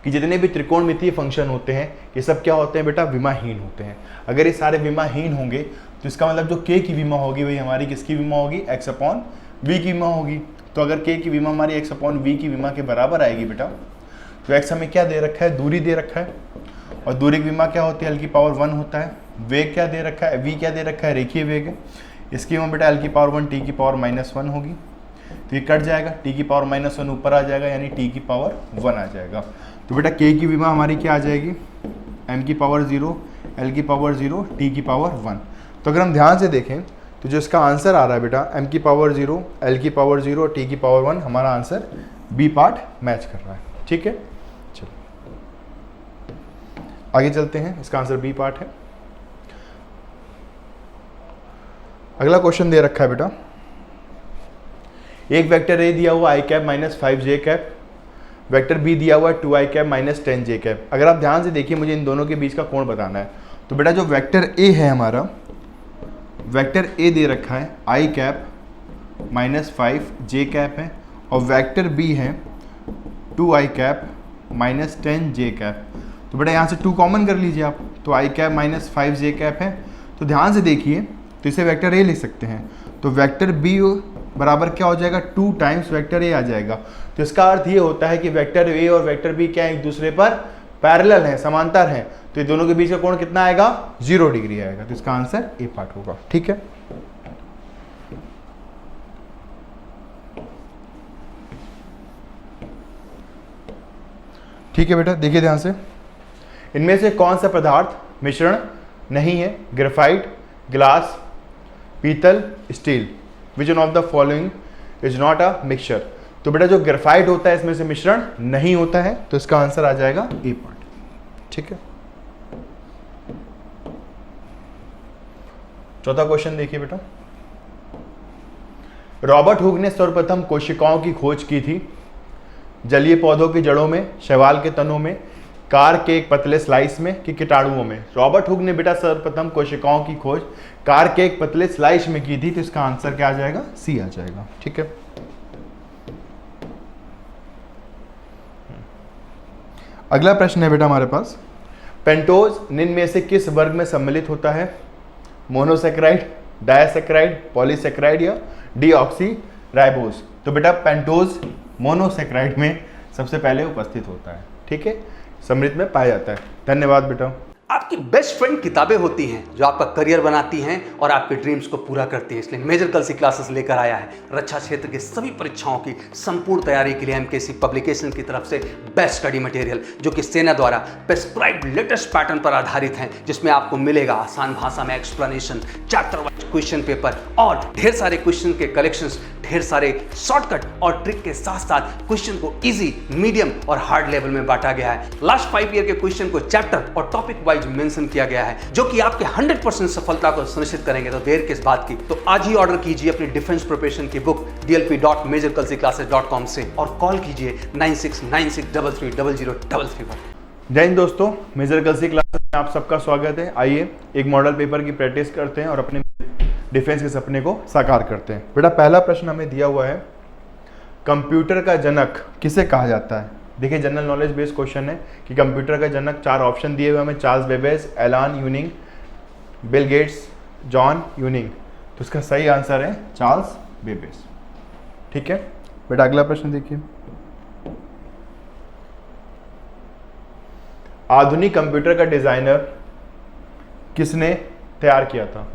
कि जितने भी त्रिकोणमितीय फंक्शन होते हैं ये सब क्या होते हैं बेटा, विमाहीन होते हैं। अगर ये सारे विमाहीन होंगे तो इसका मतलब जो k की विमा होगी वही हमारी किसकी विमा होगी, x अपॉन v की विमा होगी। तो अगर k की विमा हमारी x अपॉन v की विमा के बराबर आएगी बेटा, तो x हमें क्या दे रखा है, दूरी दे रखा है, और दूरी की विमा क्या होती है, l की पावर 1 होता है। वेग क्या दे रखा है, v क्या दे रखा है, रेखीय वेग है। इसकी विमा बेटा l की पावर 1 t की पावर -1 होगी, तो ये कट जाएगा, t की पावर -1 ऊपर आ जाएगा, यानी t की पावर 1 आ जाएगा। तो बेटा k की विमा हमारी क्या आ जाएगी, m की पावर 0, l की पावर 0, t की पावर 1। तो अगर हम ध्यान से देखें तो जो इसका आंसर आ रहा है बेटा m की पावर 0, l की पावर 0, t की पावर 1, हमारा आंसर बी पार्ट मैच कर रहा है। ठीक है, चलो आगे चलते हैं। इसका आंसर बी पार्ट है। अगला क्वेश्चन दे रखा है बेटा, एक वेक्टर ए दिया हुआ i cap minus 5j cap, vector B दिया हुआ 2i cap minus 10j cap. अगर आप ध्यान से देखिए, मुझे इन दोनों के बीच का कोण बताना है। तो बेटा जो वेक्टर ए है हमारा, वेक्टर ए दे रखा है i cap minus 5j cap है, और वेक्टर बी है 2i cap minus 10j cap. तो बेटा यहाँ से 2 कॉमन कर लीजिए आप, तो i cap minus 5j cap है। तो ध्यान से देखिए, तो इसे वेक्टर ए लिख सकते हैं। तो वेक्टर बी बराबर क्या हो जाएगा, 2 टाइम्स वेक्टर ए आ जाएगा। तो इसका अर्थ ये होता है कि वेक्टर ए और वेक्टर बी क्या एक दूसरे पर पैरेलल हैं, समांतर हैं। तो ये दोनों के बीच का कोण कितना आएगा, 0 डिग्री आएगा। तो इसका आंसर ए पार्ट होगा। ठीक है, ठीक है बेटा, देखिए ध्यान से, इनमें से कौन सा पदार्थ मिश्रण नहीं है, ग्रेफाइट, ग्लास, पीतल, steel. Which one of the following is not a mixture. तो बेटा जो ग्रेफाइट होता है इसमें से मिश्रण नहीं होता है, तो इसका आंसर आ जाएगा ए पार्ट। ठीक है, चौथा क्वेश्चन देखिए बेटा, रॉबर्ट हुक ने सर्वप्रथम कोशिकाओं की खोज की थी जलीय पौधों की जड़ों में, शैवाल के तनों में, कार के एक पतले स्लाइस में कि कीटाणुओं में। रॉबर्ट हुक ने बेटा सर्वप्रथम कोशिकाओं की खोज कार के एक पतले स्लाइस में की थी। तो इसका आंसर क्या आ जाएगा, सी आ जाएगा। ठीक है, अगला प्रश्न है बेटा हमारे पास, पेंटोज निम्न में से किस वर्ग में सम्मिलित होता है, मोनोसेक्राइड, डायसेक्राइड, पॉलीसेक्राइड या डीऑक्सीराइबोज। तो बेटा पेंटोज मोनोसेक्राइड में सबसे पहले उपस्थित होता है। ठीक है, सम्मिलित में पाया जाता है। धन्यवाद बेटा। आपकी बेस्ट फ्रेंड किताबें होती हैं जो आपका करियर बनाती हैं और आपके ड्रीम्स को पूरा करती हैं। इसलिए मेजर कलसी क्लासेस लेकर आया है रक्षा क्षेत्र के सभी परीक्षाओं की संपूर्ण तैयारी के लिए एमकेसी पब्लिकेशन की तरफ से बेस्ट स्टडी मटेरियल, जो कि सेना द्वारा प्रेस्क्राइब्ड लेटेस्ट पैटर्न पर आधारित हैं, जिसमें आपको मिलेगा आसान भाषा में explanation, chapter wise question paper और ढेर सारे क्वेश्चन के कलेक्शंस, ढेर सारे शॉर्टकट और ट्रिक के साथ साथ क्वेश्चन को इजी, मीडियम और हार्ड लेवल में बांटा गया है। लास्ट 5 ईयर के क्वेश्चन को चैप्टर और टॉपिक वाइज मेंशन किया गया है, जो कि आपके 100% सफलता को सुनिश्चित करेंगे। तो देर किस बात की, तो आज ही ऑर्डर कीजिए अपनी डिफेंस प्रिपरेशन की बुक dlp.majorkalsiclasses.com से और कॉल कीजिए 9696330033 पर। जय हिंद दोस्तों, मेजर कलसी क्लासेस में आप सबका स्वागत है। आइए एक मॉडल पेपर की प्रैक्टिस करते हैं और अपने डिफेंस के सपने को साकार करते हैं। बेटा पहला प्रश्न हमें दिया हुआ है, कंप्यूटर का जनक किसे कहा जाता है। देखिए जनरल नॉलेज बेस्ड क्वेश्चन है कि कंप्यूटर का जनक 4 ऑप्शन दिए हुए हमें, चार्ल्स बेबेज, एलान यूनिंग, बिल गेट्स, जॉन यूनिंग। तो इसका सही आंसर है चार्ल्स बेबेज। ठीक है बेटा, अगला प्रश्न देखिए, आधुनिक कंप्यूटर का डिजाइनर किसने तैयार किया था।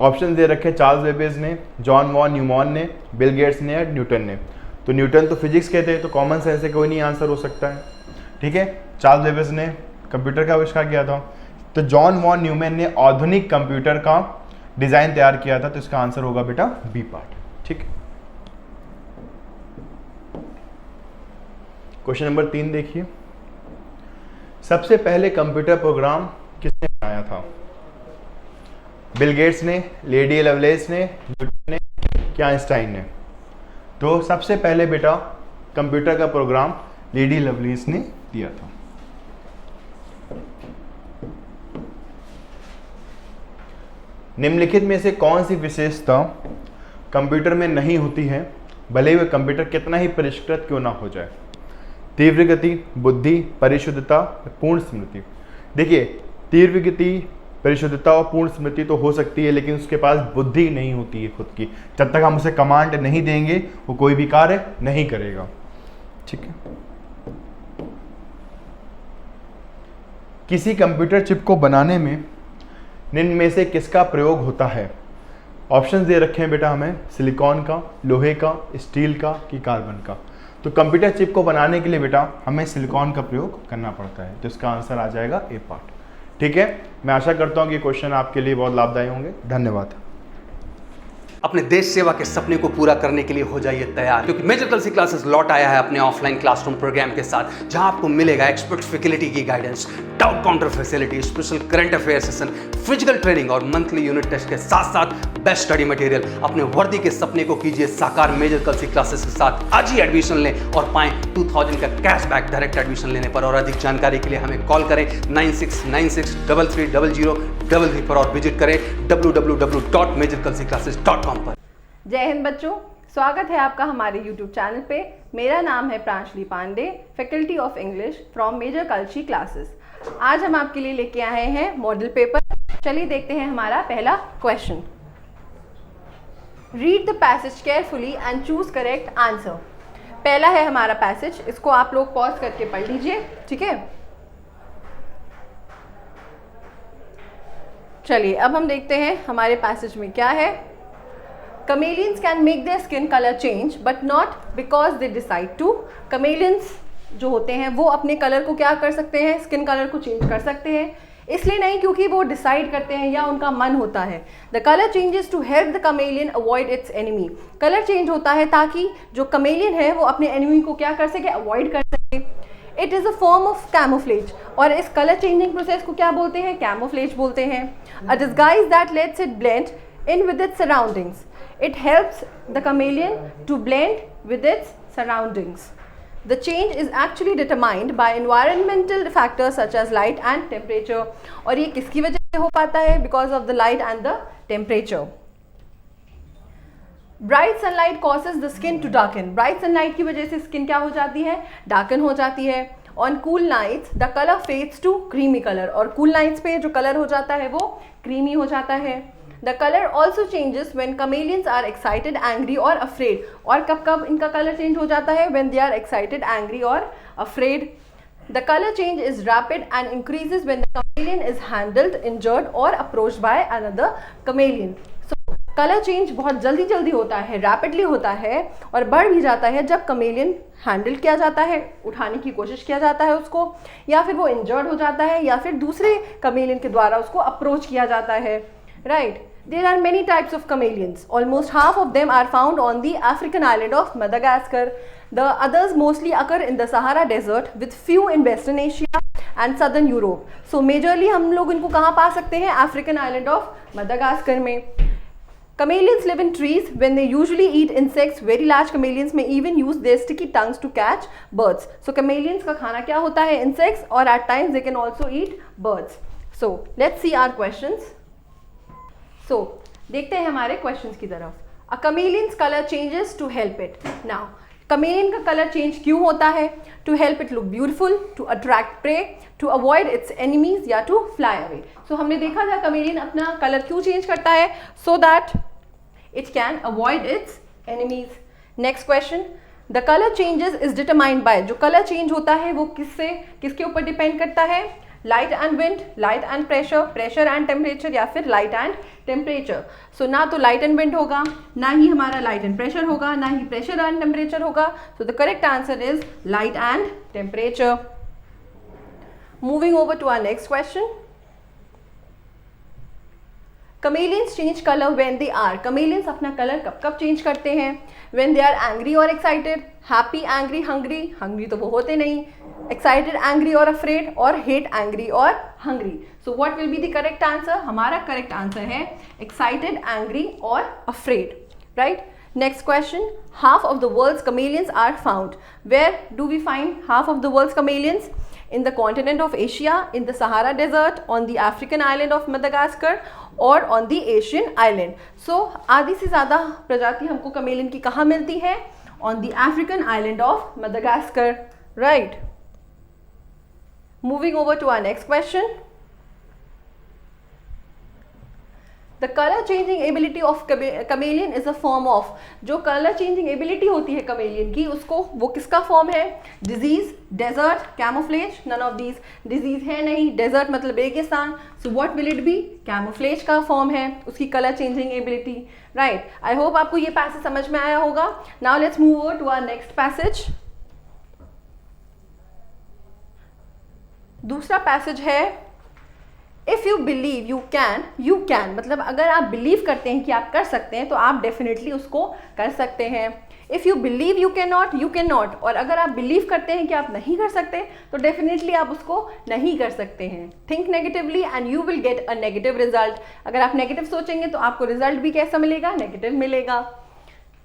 ऑप्शन दे रखे, चार्ल्स बेबेज ने, जॉन वॉन न्यूमॉन ने, बिल गेट्स ने या न्यूटन ने। तो न्यूटन तो फिजिक्स के थे, तो कॉमन सेंस से कोई नहीं आंसर हो सकता है। ठीक है, चार्ल्स बेबेज ने कंप्यूटर का आविष्कार किया था। तो जॉन वॉन न्यूमैन ने आधुनिक कंप्यूटर का डिजाइन तैयार किया था। तो इसका आंसर होगा बेटा बी पार्ट। ठीक है, क्वेश्चन नंबर 3 देखिए, सबसे पहले कंप्यूटर प्रोग्राम किसने बनाया था। बिल गेट्स ने, लेडी लवलेस ने, न्यूटन ने क्या आइंस्टाइन ने। तो सबसे पहले बेटा कंप्यूटर का प्रोग्राम लेडी लवलेस ने दिया था। निम्नलिखित में से कौन सी विशेषता कंप्यूटर में नहीं होती है, भले ही वह कंप्यूटर कितना ही परिष्कृत क्यों ना हो जाए। तीव्र गति, बुद्धि, परिशुद्धता, पूर्ण स्मृति। देखिए तीव्र गति, परिशुद्धता और पूर्ण स्मृति तो हो सकती है, लेकिन उसके पास बुद्धि नहीं होती है खुद की। जब तक हम उसे कमांड नहीं देंगे वो कोई भी कार्य नहीं करेगा। ठीक है, किसी कंप्यूटर चिप को बनाने में निम्न में से किसका प्रयोग होता है। ऑप्शंस दे रखे हैं बेटा हमें, सिलिकॉन का, लोहे का, स्टील का कि कार्बन का। तो कंप्यूटर चिप को बनाने के लिए बेटा हमें सिलिकॉन का प्रयोग करना पड़ता है। तो इसका आंसर आ जाएगा ए पार्ट। ठीक है, मैं आशा करता हूं कि क्वेश्चन आपके लिए बहुत लाभदायी होंगे। धन्यवाद। अपने देश सेवा के सपने को पूरा करने के लिए हो जाइए तैयार, क्योंकि मेजर कलसी क्लासेस लौट आया है अपने ऑफलाइन क्लासरूम प्रोग्राम के साथ, जहां आपको मिलेगा एक्सपर्ट फैकल्टी की guidance, doubt counter facility, special current affair session, physical training और मंथली यूनिट टेस्ट के साथ साथ बेस्ट स्टडी मटेरियल। अपने वर्दी के सपने को कीजिए साकार मेजर कलसी क्लासेस के साथ। आज ही एडमिशन लें और पाएं 2000 का कैशबैक डायरेक्ट एडमिशन लेने पर। और अधिक जानकारी के लिए हमें कॉल करें 9696330033 पर और विजिट करें www.majorkalsiclasses.com पर। जय हिंद बच्चों, स्वागत है आपका हमारे YouTube चैनल पे। मेरा नाम है Pranshali Pandey, faculty of English from major Kalsi classes. आज हम आपके लिए लेके आए हैं मॉडल पेपर। चलिए देखते हैं हमारा पहला question. Read the passage carefully and choose correct answer. पहला है हमारा पैसेज, इसको आप लोग पॉज करके पढ़ लीजिए, ठीक है। चलिए अब हम देखते हैं हमारे पैसेज में क्या है। Chameleons can make their skin color change but not because they decide to। Chameleons जो होते हैं वो अपने कलर को क्या कर सकते हैं, स्किन कलर को चेंज कर सकते हैं, इसलिए नहीं क्योंकि वो डिसाइड करते हैं या उनका मन होता है। The colour changes to help the chameleon avoid its enemy. Colour change होता है ताकि जो कमेलियन है वो अपने एनिमी को क्या कर सके, अवॉइड कर सके। It is a form of camouflage, और इस कलर चेंजिंग प्रोसेस को क्या बोलते हैं, कैमोफ्लेज बोलते हैं। A disguise that lets it blend in with its surroundings. It helps the chameleon to blend with its surroundings. The change is actually determined by environmental factors such as light and temperature. और ये किसकी वजह से हो पाता है? Because of the light and the temperature. Bright sunlight causes the skin to darken. Bright sunlight की वजह से skin क्या हो जाती है, darken हो जाती है। On cool nights the color fades to creamy color। और cool nights पे जो color हो जाता है वो creamy हो जाता है। The color also changes when chameleons are excited, angry or afraid। और कब कब इनका कलर चेंज हो जाता है? When they are excited, angry or afraid। The color change is rapid and increases when the chameleon is handled, injured or approached by another chameleon। So colour change बहुत जल्दी जल्दी होता है, रैपिडली होता है और बढ़ भी जाता है जब कमेलियन हैंडल किया जाता है, उठाने की कोशिश किया जाता है उसको, या फिर वो इंजर्ड हो जाता है, या फिर दूसरे कमेलियन के द्वारा उसको अप्रोच किया जाता है, right. There are many types of chameleons. Almost half of them are found on the African island of Madagascar. The others mostly occur in the Sahara Desert with few in Western Asia and Southern Europe. So majorly हम लोग इनको कहाँ पा सकते हैं? African island of Madagascar में। Chameleons live in trees when they usually eat insects. Very large chameleons may even use their sticky tongues to catch birds. So chameleons का खाना क्या होता है? Insects, और at times they can also eat birds. So let's see our questions. So, देखते हैं हमारे questions की तरफ। A chameleons colour changes to help it. Now chameleon का कलर चेंज क्यों होता है? To help it look beautiful, to attract prey, to avoid its enemies या टू फ्लाई अवे। सो हमने देखा था कमेलियन अपना कलर क्यों चेंज करता है? So that it can avoid its enemies. Next question, the colour changes is determined by. जो colour change होता है वो किसके ऊपर डिपेंड करता है? Light and wind, light and pressure, pressure and temperature, या फिर लाइट एंड टेम्परेचर। सो ना तो लाइट एंड विंड होगा, ना ही हमारा लाइट एंड प्रेशर होगा, ना ही प्रेशर एंड टेम्परेचर होगा। So the correct answer is light and temperature. Moving over to our next question. Chameleons change color when they are। Chameleons अपना colour कब कब change करते हैं? When they are angry or excited, happy, angry, hungry। hungry तो वो होते नहीं, excited, angry or afraid, और hate, angry or hungry। So what will be the correct answer? हमारा correct answer है excited, angry or afraid, right? Next question, half of the world's chameleons are found। Where do we find half of the world's chameleons? In the continent of Asia, in the Sahara Desert, on the African island of Madagascar और on the Asian island। So आधी से ज़्यादा प्रजाति हमको chameleon की कहाँ मिलती है? On the African island of Madagascar, right? Moving over to our next question. The color changing ability of chameleon is a form of। जो color changing ability होती है chameleon की, उसको वो किसका form है? Disease, desert, camouflage, none of these। disease है नहीं, desert मतलब रेगिस्तान, so what will it be? camouflage का form है उसकी color changing ability, right? I hope आपको ये passage समझ में आया होगा। Now let's move over to our next passage। दूसरा passage है if you believe you can, मतलब अगर आप बिलीव करते हैं कि आप कर सकते हैं तो आप डेफिनेटली उसको कर सकते हैं। If you believe you can not, और अगर आप बिलीव करते हैं कि आप नहीं कर सकते तो डेफिनेटली आप उसको नहीं कर सकते हैं। Think negatively and you will get a negative result. अगर आप नेगेटिव सोचेंगे तो आपको रिजल्ट भी कैसा मिलेगा, नेगेटिव मिलेगा।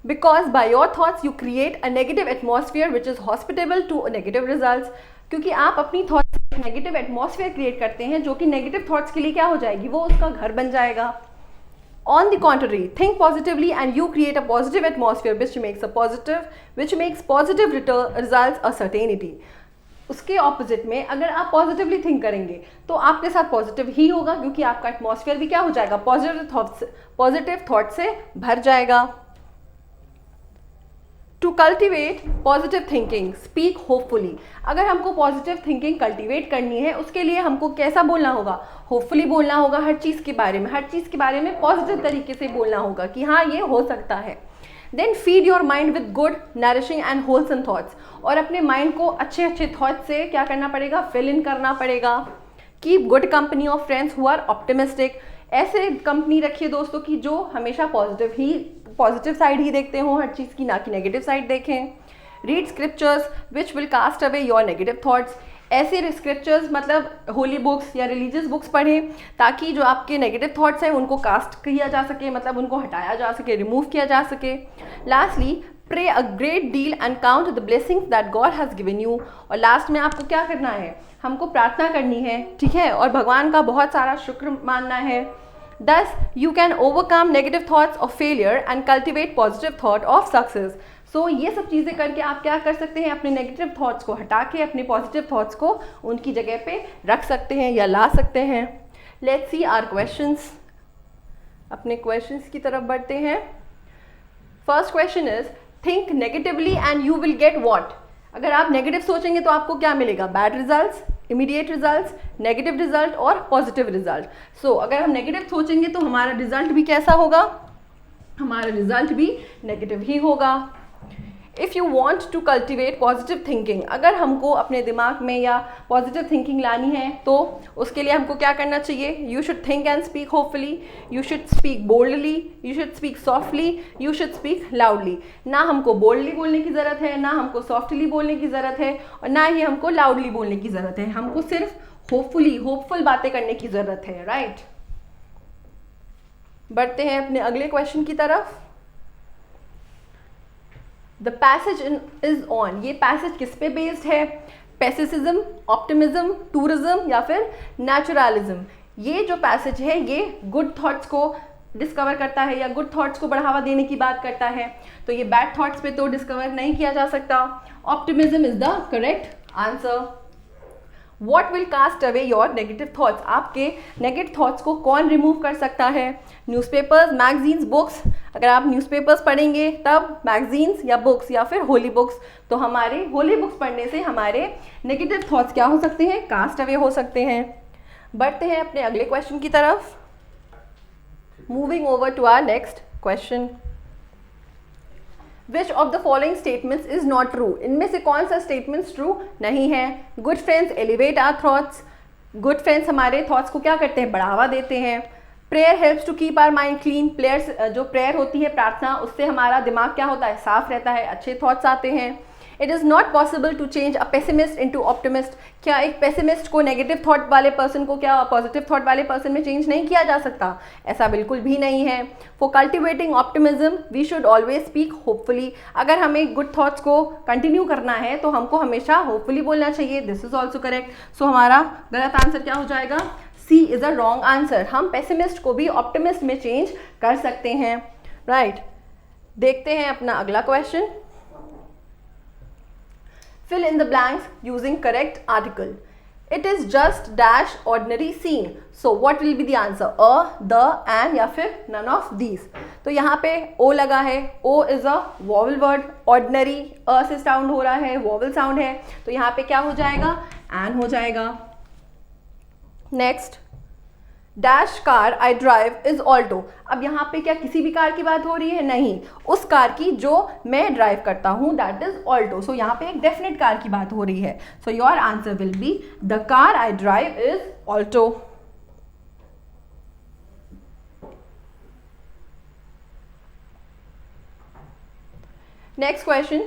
Because by your thoughts you create a negative atmosphere which is hospitable to negative results. क्योंकि आप अपनी थॉट्स नेगेटिव एटमॉस्फेयर क्रिएट करते हैं जो कि नेगेटिव थॉट्स के लिए क्या हो जाएगी, वो उसका घर बन जाएगा। On the contrary, think positively and you create a positive atmosphere which makes positive results a certainty. उसके ऑपोजिट में अगर आप पॉजिटिवली थिंक करेंगे तो आपके साथ पॉजिटिव ही होगा, क्योंकि आपका एटमॉस्फेयर भी क्या हो जाएगा, पॉजिटिव थॉट से भर जाएगा। To cultivate positive thinking speak hopefully. अगर हमको पॉजिटिव थिंकिंग कल्टिवेट करनी है उसके लिए हमको कैसा बोलना होगा, होपफुली बोलना होगा। हर चीज़ के बारे में पॉजिटिव तरीके से बोलना होगा कि हाँ ये हो सकता है। Then feed your mind with good nourishing and wholesome thoughts, और अपने माइंड को अच्छे अच्छे थॉट्स से क्या करना पड़ेगा, फिल इन करना पड़ेगा। Keep good company of friends who are optimistic. ऐसे कंपनी रखिए दोस्तों की जो हमेशा पॉजिटिव साइड ही देखते हो हर चीज़ की, ना कि नेगेटिव साइड देखें। Read scriptures which will cast away your negative thoughts. ऐसे स्क्रिप्चर्स मतलब होली बुक्स या रिलीजियस बुक्स पढ़ें ताकि जो आपके नेगेटिव थॉट्स हैं उनको कास्ट किया जा सके, मतलब उनको हटाया जा सके, रिमूव किया जा सके। Lastly pray a great deal and count the blessings that God has given you. और लास्ट में आपको क्या करना है, हमको प्रार्थना करनी है, ठीक है, और भगवान का बहुत सारा शुक्र मानना है। Thus, you can overcome negative thoughts of failure and cultivate positive thought of success. So, ये सब चीज़ें करके आप क्या कर सकते हैं, अपने नेगेटिव थॉट्स को हटा के अपने पॉजिटिव थॉट्स को उनकी जगह पे रख सकते हैं या ला सकते हैं। Let's see our questions. अपने questions की तरफ बढ़ते हैं। First question is, think negatively and you will get what? अगर आप नेगेटिव सोचेंगे तो आपको क्या मिलेगा, bad results, immediate results, negative result और पॉजिटिव रिजल्ट। सो अगर हम नेगेटिव सोचेंगे तो हमारा रिजल्ट भी कैसा होगा, हमारा रिजल्ट भी नेगेटिव ही होगा। If you want to cultivate positive thinking, अगर हमको अपने दिमाग में या पॉजिटिव थिंकिंग लानी है तो उसके लिए हमको क्या करना चाहिए, you should think and speak hopefully, you should speak boldly, you should speak softly, you should speak loudly. ना हमको बोल्डली बोलने की ज़रूरत है, ना हमको सॉफ्टली बोलने की ज़रूरत है, और ना ही हमको लाउडली बोलने की ज़रूरत है। हमको सिर्फ होपफुल बातें करने की ज़रूरत है, राइट। बढ़ते हैं अपने अगले क्वेश्चन की तरफ। द पैसेज इज ऑन, ये पैसेज किस पे बेस्ड है, पेसिसिज्म, ऑप्टिमिज्म, टूरिज्म या फिर नेचुरलिज्म। ये जो पैसेज है ये गुड थॉट्स को डिस्कवर करता है या गुड थॉट्स को बढ़ावा देने की बात करता है, तो ये बैड थॉट्स पे तो डिस्कवर नहीं किया जा सकता। Optimism is the correct answer. What will cast away your negative thoughts? आपके नेगेटिव थॉट्स को कौन रिमूव कर सकता है, न्यूज़पेपर्स, मैगजीन्स, बुक्स। अगर आप न्यूज़पेपर्स पढ़ेंगे तब मैगजीन्स या बुक्स या फिर होली बुक्स, तो हमारे होली बुक्स पढ़ने से हमारे नेगेटिव थॉट्स क्या हो सकते हैं, कास्ट अवे हो सकते हैं। बढ़ते हैं अपने अगले क्वेश्चन की तरफ। Moving over to our next question. Which of the following statements is not true? इनमें से कौन सा statements true नहीं है। Good friends elevate our thoughts. Good friends हमारे thoughts को क्या करते हैं, बढ़ावा देते हैं। Prayer helps to keep our mind clean. जो prayer होती है, प्रार्थना, उससे हमारा दिमाग क्या होता है, साफ रहता है, अच्छे thoughts आते हैं। It is not possible to change a pessimist into optimist. क्या एक pessimist को negative thought वाले person को क्या positive thought वाले person में change नहीं किया जा सकता, ऐसा बिल्कुल भी नहीं है। For cultivating optimism, we should always speak hopefully. अगर हमें good thoughts को continue करना है तो हमको हमेशा hopefully बोलना चाहिए। This is also correct. So हमारा गलत आंसर क्या हो जाएगा, C is a wrong answer. हम pessimist को भी optimist में change कर सकते हैं, right? देखते हैं अपना अगला question. Fill in the blanks using correct article. It is just dash ordinary scene. So what will be the answer? A, the, and या फिर none of these. तो यहाँ पे O लगा है, O is a vowel word. Ordinary A से sound हो रहा है, vowel sound है, तो यहाँ पे क्या हो जाएगा, and हो जाएगा। Next, dash car I drive is Alto. अब यहाँ पे क्या किसी भी कार की बात हो रही है, नहीं, उस कार की जो मैं ड्राइव करता हूँ, दैट इज ऑल्टो। सो यहाँ पे एक डेफिनेट कार की बात हो रही है। So your answer will be the car I drive is Alto. Next question,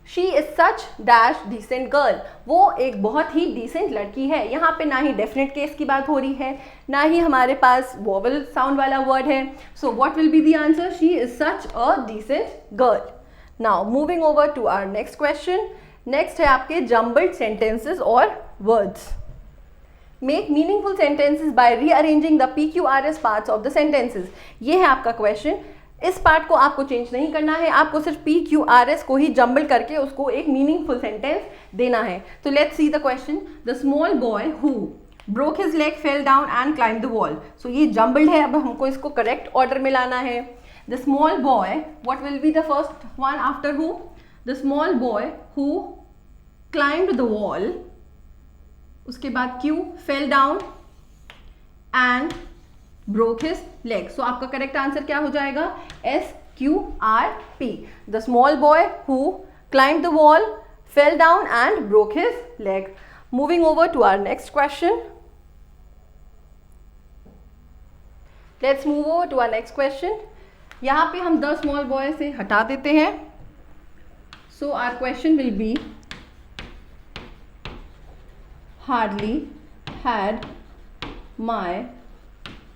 she is such dash decent girl, वो एक बहुत ही डिसेंट लड़की है। यहाँ पे ना ही डेफिनेट केस की बात हो रही है, ना ही हमारे पास वोवल साउंड वाला वर्ड है। So what will be the answer, she is such a decent girl. Now moving over to our next question. Next है आपके जम्बल्ड सेंटेंसेस और words. Make meaningful sentences by rearranging the PQRS parts of the sentences. ये है आपका question. इस part को आपको change नहीं करना है, आपको सिर्फ PQRS को ही जम्बल करके उसको एक मीनिंगफुल सेंटेंस देना है। तो let's see the question. The small boy who broke his leg fell down and climb the wall. So ये जम्बल्ड है, अब हमको इसको करेक्ट ऑर्डर में लाना है। The small boy, what will be the first one after who? The small boy who climbed the wall, उसके बाद Q fell down and broke his leg. So आपका करेक्ट आंसर क्या हो जाएगा? SQRP। The small boy who climb the wall, fell down and broke his leg. Moving over to our next question. Let's move over to our next question. यहाँ पे हम the small boy से हटा देते हैं। So our question will be hardly had my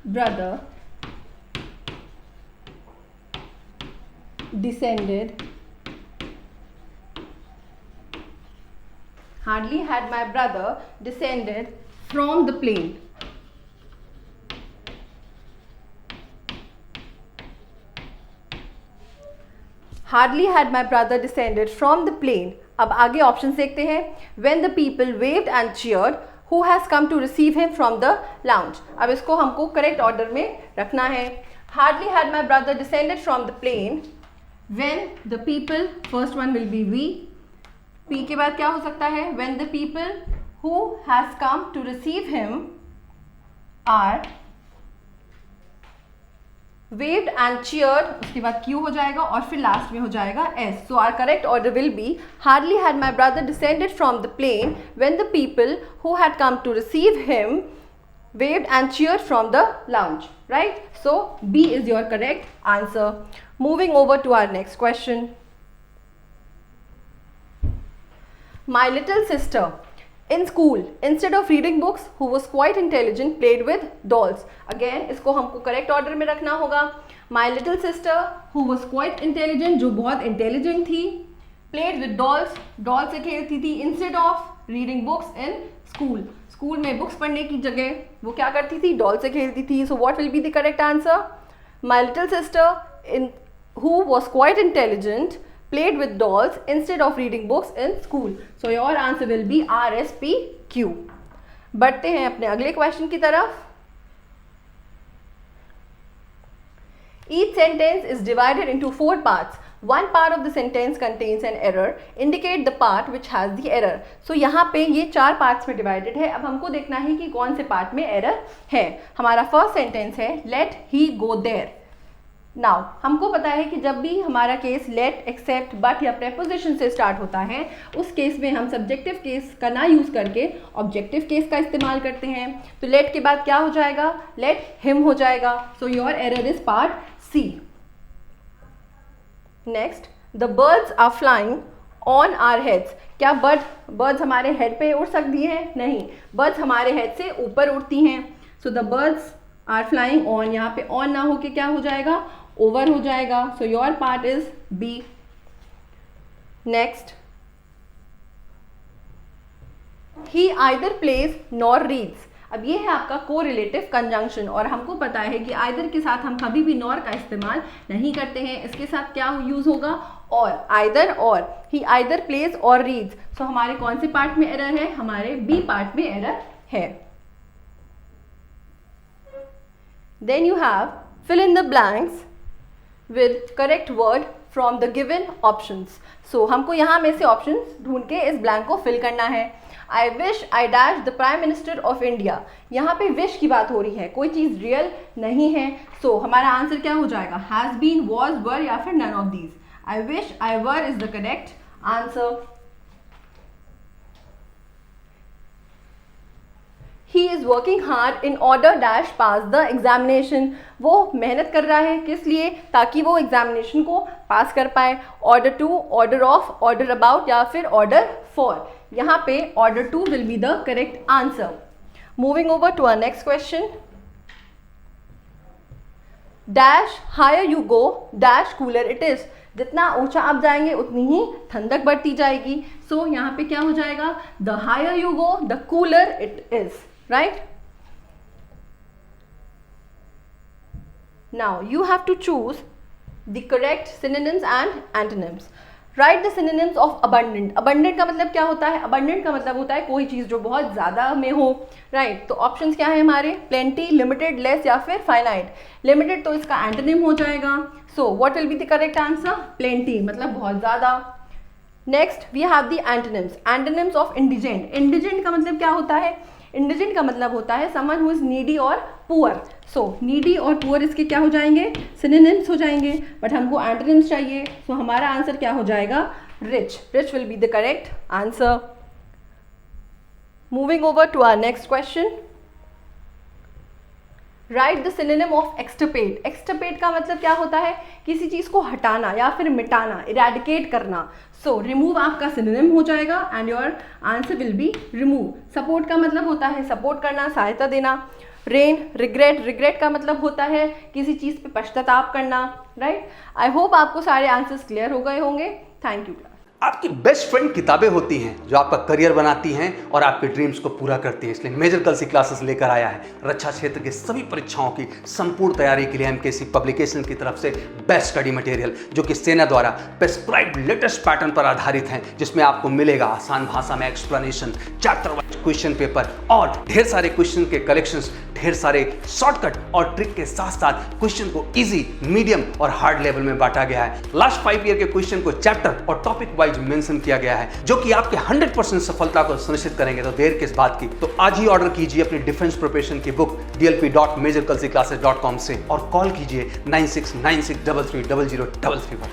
brother descended from the plane. Hardly had my brother descended from the plane. अब आगे option देखते हैं। When the people waved and cheered, who has come to receive him from the lounge? अब इसको हमको correct order में रखना है। Hardly had my brother descended from the plane. When the people, first one will be we. P के बाद क्या हो सकता है? When the people who has come to receive him are waved and cheered, उसके बाद Q हो जाएगा और फिर लास्ट में हो जाएगा S. So our correct order will be hardly had my brother descended from the plane when the people who had come to receive him waved and cheered from the lounge. Right? So B is your correct answer. Moving over to our next question. My little sister in school, instead of reading books, who was quite intelligent, played with dolls. Again, इसको हमको correct order में रखना होगा। My little sister, who was quite intelligent, जो बहुत intelligent थी, played with dolls, doll से खेलती थी, instead of reading books in school. School में बुक्स पढ़ने की जगह वो क्या करती थी? डॉल से खेलती थी। So what will be the correct answer? My little sister, who was quite intelligent, played with dolls instead of reading books in school. So your answer will be RSPQ. बढ़ते हैं अपने अगले क्वेश्चन की तरफ। Each sentence is divided into 4 parts. One part of the sentence contains an error. Indicate the part which has the error. So यहाँ पे ये 4 parts में डिवाइडेड है। अब हमको देखना है कि कौन से पार्ट में एरर है। हमारा फर्स्ट सेंटेंस है let he go there. Now हमको पता है कि जब भी हमारा केस लेट, एक्सेप्ट, बट या प्रेपोजिशन से स्टार्ट होता है, उस केस में हम सब्जेक्टिव केस का ना यूज़ करके ऑब्जेक्टिव केस का इस्तेमाल करते हैं। तो लेट के बाद क्या हो जाएगा? लेट हिम हो जाएगा। So your error is part C. Next, the birds are flying on our heads. क्या बर्ड्स हमारे हेड पे उड़ सकती हैं? नहीं, बर्ड्स हमारे हेड से ऊपर उड़ती हैं। So the birds are flying on, यहाँ पे ऑन ना होके क्या हो जाएगा? ओवर हो जाएगा। So your part is B. Next, he either plays nor reads. अब ये है आपका कोरिलेटिव कंजंक्शन और हमको पता है कि आइदर के साथ हम कभी भी नॉर का इस्तेमाल नहीं करते हैं। इसके साथ क्या यूज होगा? और, either or. He either plays or reads. So हमारे कौन से पार्ट में एरर है? हमारे बी पार्ट में एरर है। Then you have fill in the blanks with correct word from the given options. So हमको यहाँ में से options ढूंढ के इस blank को fill करना है। I wish I dash the Prime Minister of India. यहाँ पे wish की बात हो रही है, कोई चीज़ real नहीं है। So हमारा आंसर क्या हो जाएगा? Has been, was, were या फिर none of these. I wish, I were is the correct answer. He is working hard in order dash pass the examination. वो मेहनत कर रहा है किस लिए, ताकि वो एग्जामिनेशन को पास कर पाए। Order to, order of, order about या फिर ऑर्डर फॉर। यहाँ पे order to will be the correct answer. Moving over to our next question. Dash higher you go dash cooler it is. जितना ऊंचा आप जाएंगे उतनी ही ठंडक बढ़ती जाएगी। सो यहाँ पे क्या हो जाएगा, the higher you go the cooler it is, right. Now you have to choose the correct synonyms and antonyms. Write the synonyms of abundant. Abundant का मतलब क्या होता है, अबंडेंट का मतलब होता है कोई चीज़ जो बहुत ज़्यादा में हो, राइट। तो ऑप्शंस क्या है हमारे, प्लेंटी, लिमिटेड, लेस या फिर फाइनाइट। लिमिटेड तो इसका एंटोनिम हो जाएगा। So what will be the correct answer, plenty, मतलब बहुत ज़्यादा। Next we have the antonyms. Antonyms of indigent. Indigent का मतलब क्या होता है, इंडिजेंट का मतलब होता है समवन हु इज नीडी और पुअर। सो नीडी और पुअर इसके क्या हो जाएंगे, सिनोनिम्स हो जाएंगे, बट हमको एंटोनिम्स चाहिए। सो हमारा आंसर क्या हो जाएगा, rich. Rich will be the correct answer. Moving over to our next question. Write the synonym of extirpate. Extirpate का मतलब क्या होता है, किसी चीज़ को हटाना या फिर मिटाना, इरेडिकेट करना। सो रिमूव आपका सिनोनिम हो जाएगा and your answer will be remove. Support का मतलब होता है सपोर्ट करना, सहायता देना। रेन, रिग्रेट, रिग्रेट का मतलब होता है किसी चीज़ पे पश्चाताप करना, राइट। आई होप आपको सारे आंसर्स क्लियर हो गए होंगे। Thank you. आपकी बेस्ट फ्रेंड किताबें होती हैं जो आपका करियर बनाती हैं और आपके ड्रीम्स को पूरा करती हैं। इसलिए मेजर कलसी क्लासेस लेकर आया है रक्षा क्षेत्र के सभी परीक्षाओं की संपूर्ण तैयारी के लिए एमकेसी पब्लिकेशन की तरफ से बेस्ट स्टडी मटेरियल, जो कि सेना द्वारा प्रेस्क्राइब्ड लेटेस्ट पैटर्न पर आधारित हैं, जिसमें आपको मिलेगा आसान भाषा में explanation, chapter wise question paper और ढेर सारे क्वेश्चन के कलेक्शंस, ढेर सारे शॉर्टकट और ट्रिक के साथ साथ क्वेश्चन को इजी, मीडियम और हार्ड लेवल में बांटा गया है। लास्ट 5 ईयर के क्वेश्चन को चैप्टर और टॉपिक वाइज मेंशन किया गया है, जो कि आपके 100% सफलता को सुनिश्चित करेंगे। तो देर किस बात की, तो आज ही ऑर्डर कीजिए अपनी डिफेंस प्रिपरेशन की बुक dlp.majorkalsiclasses.com से और कॉल कीजिए 9696330033 पर।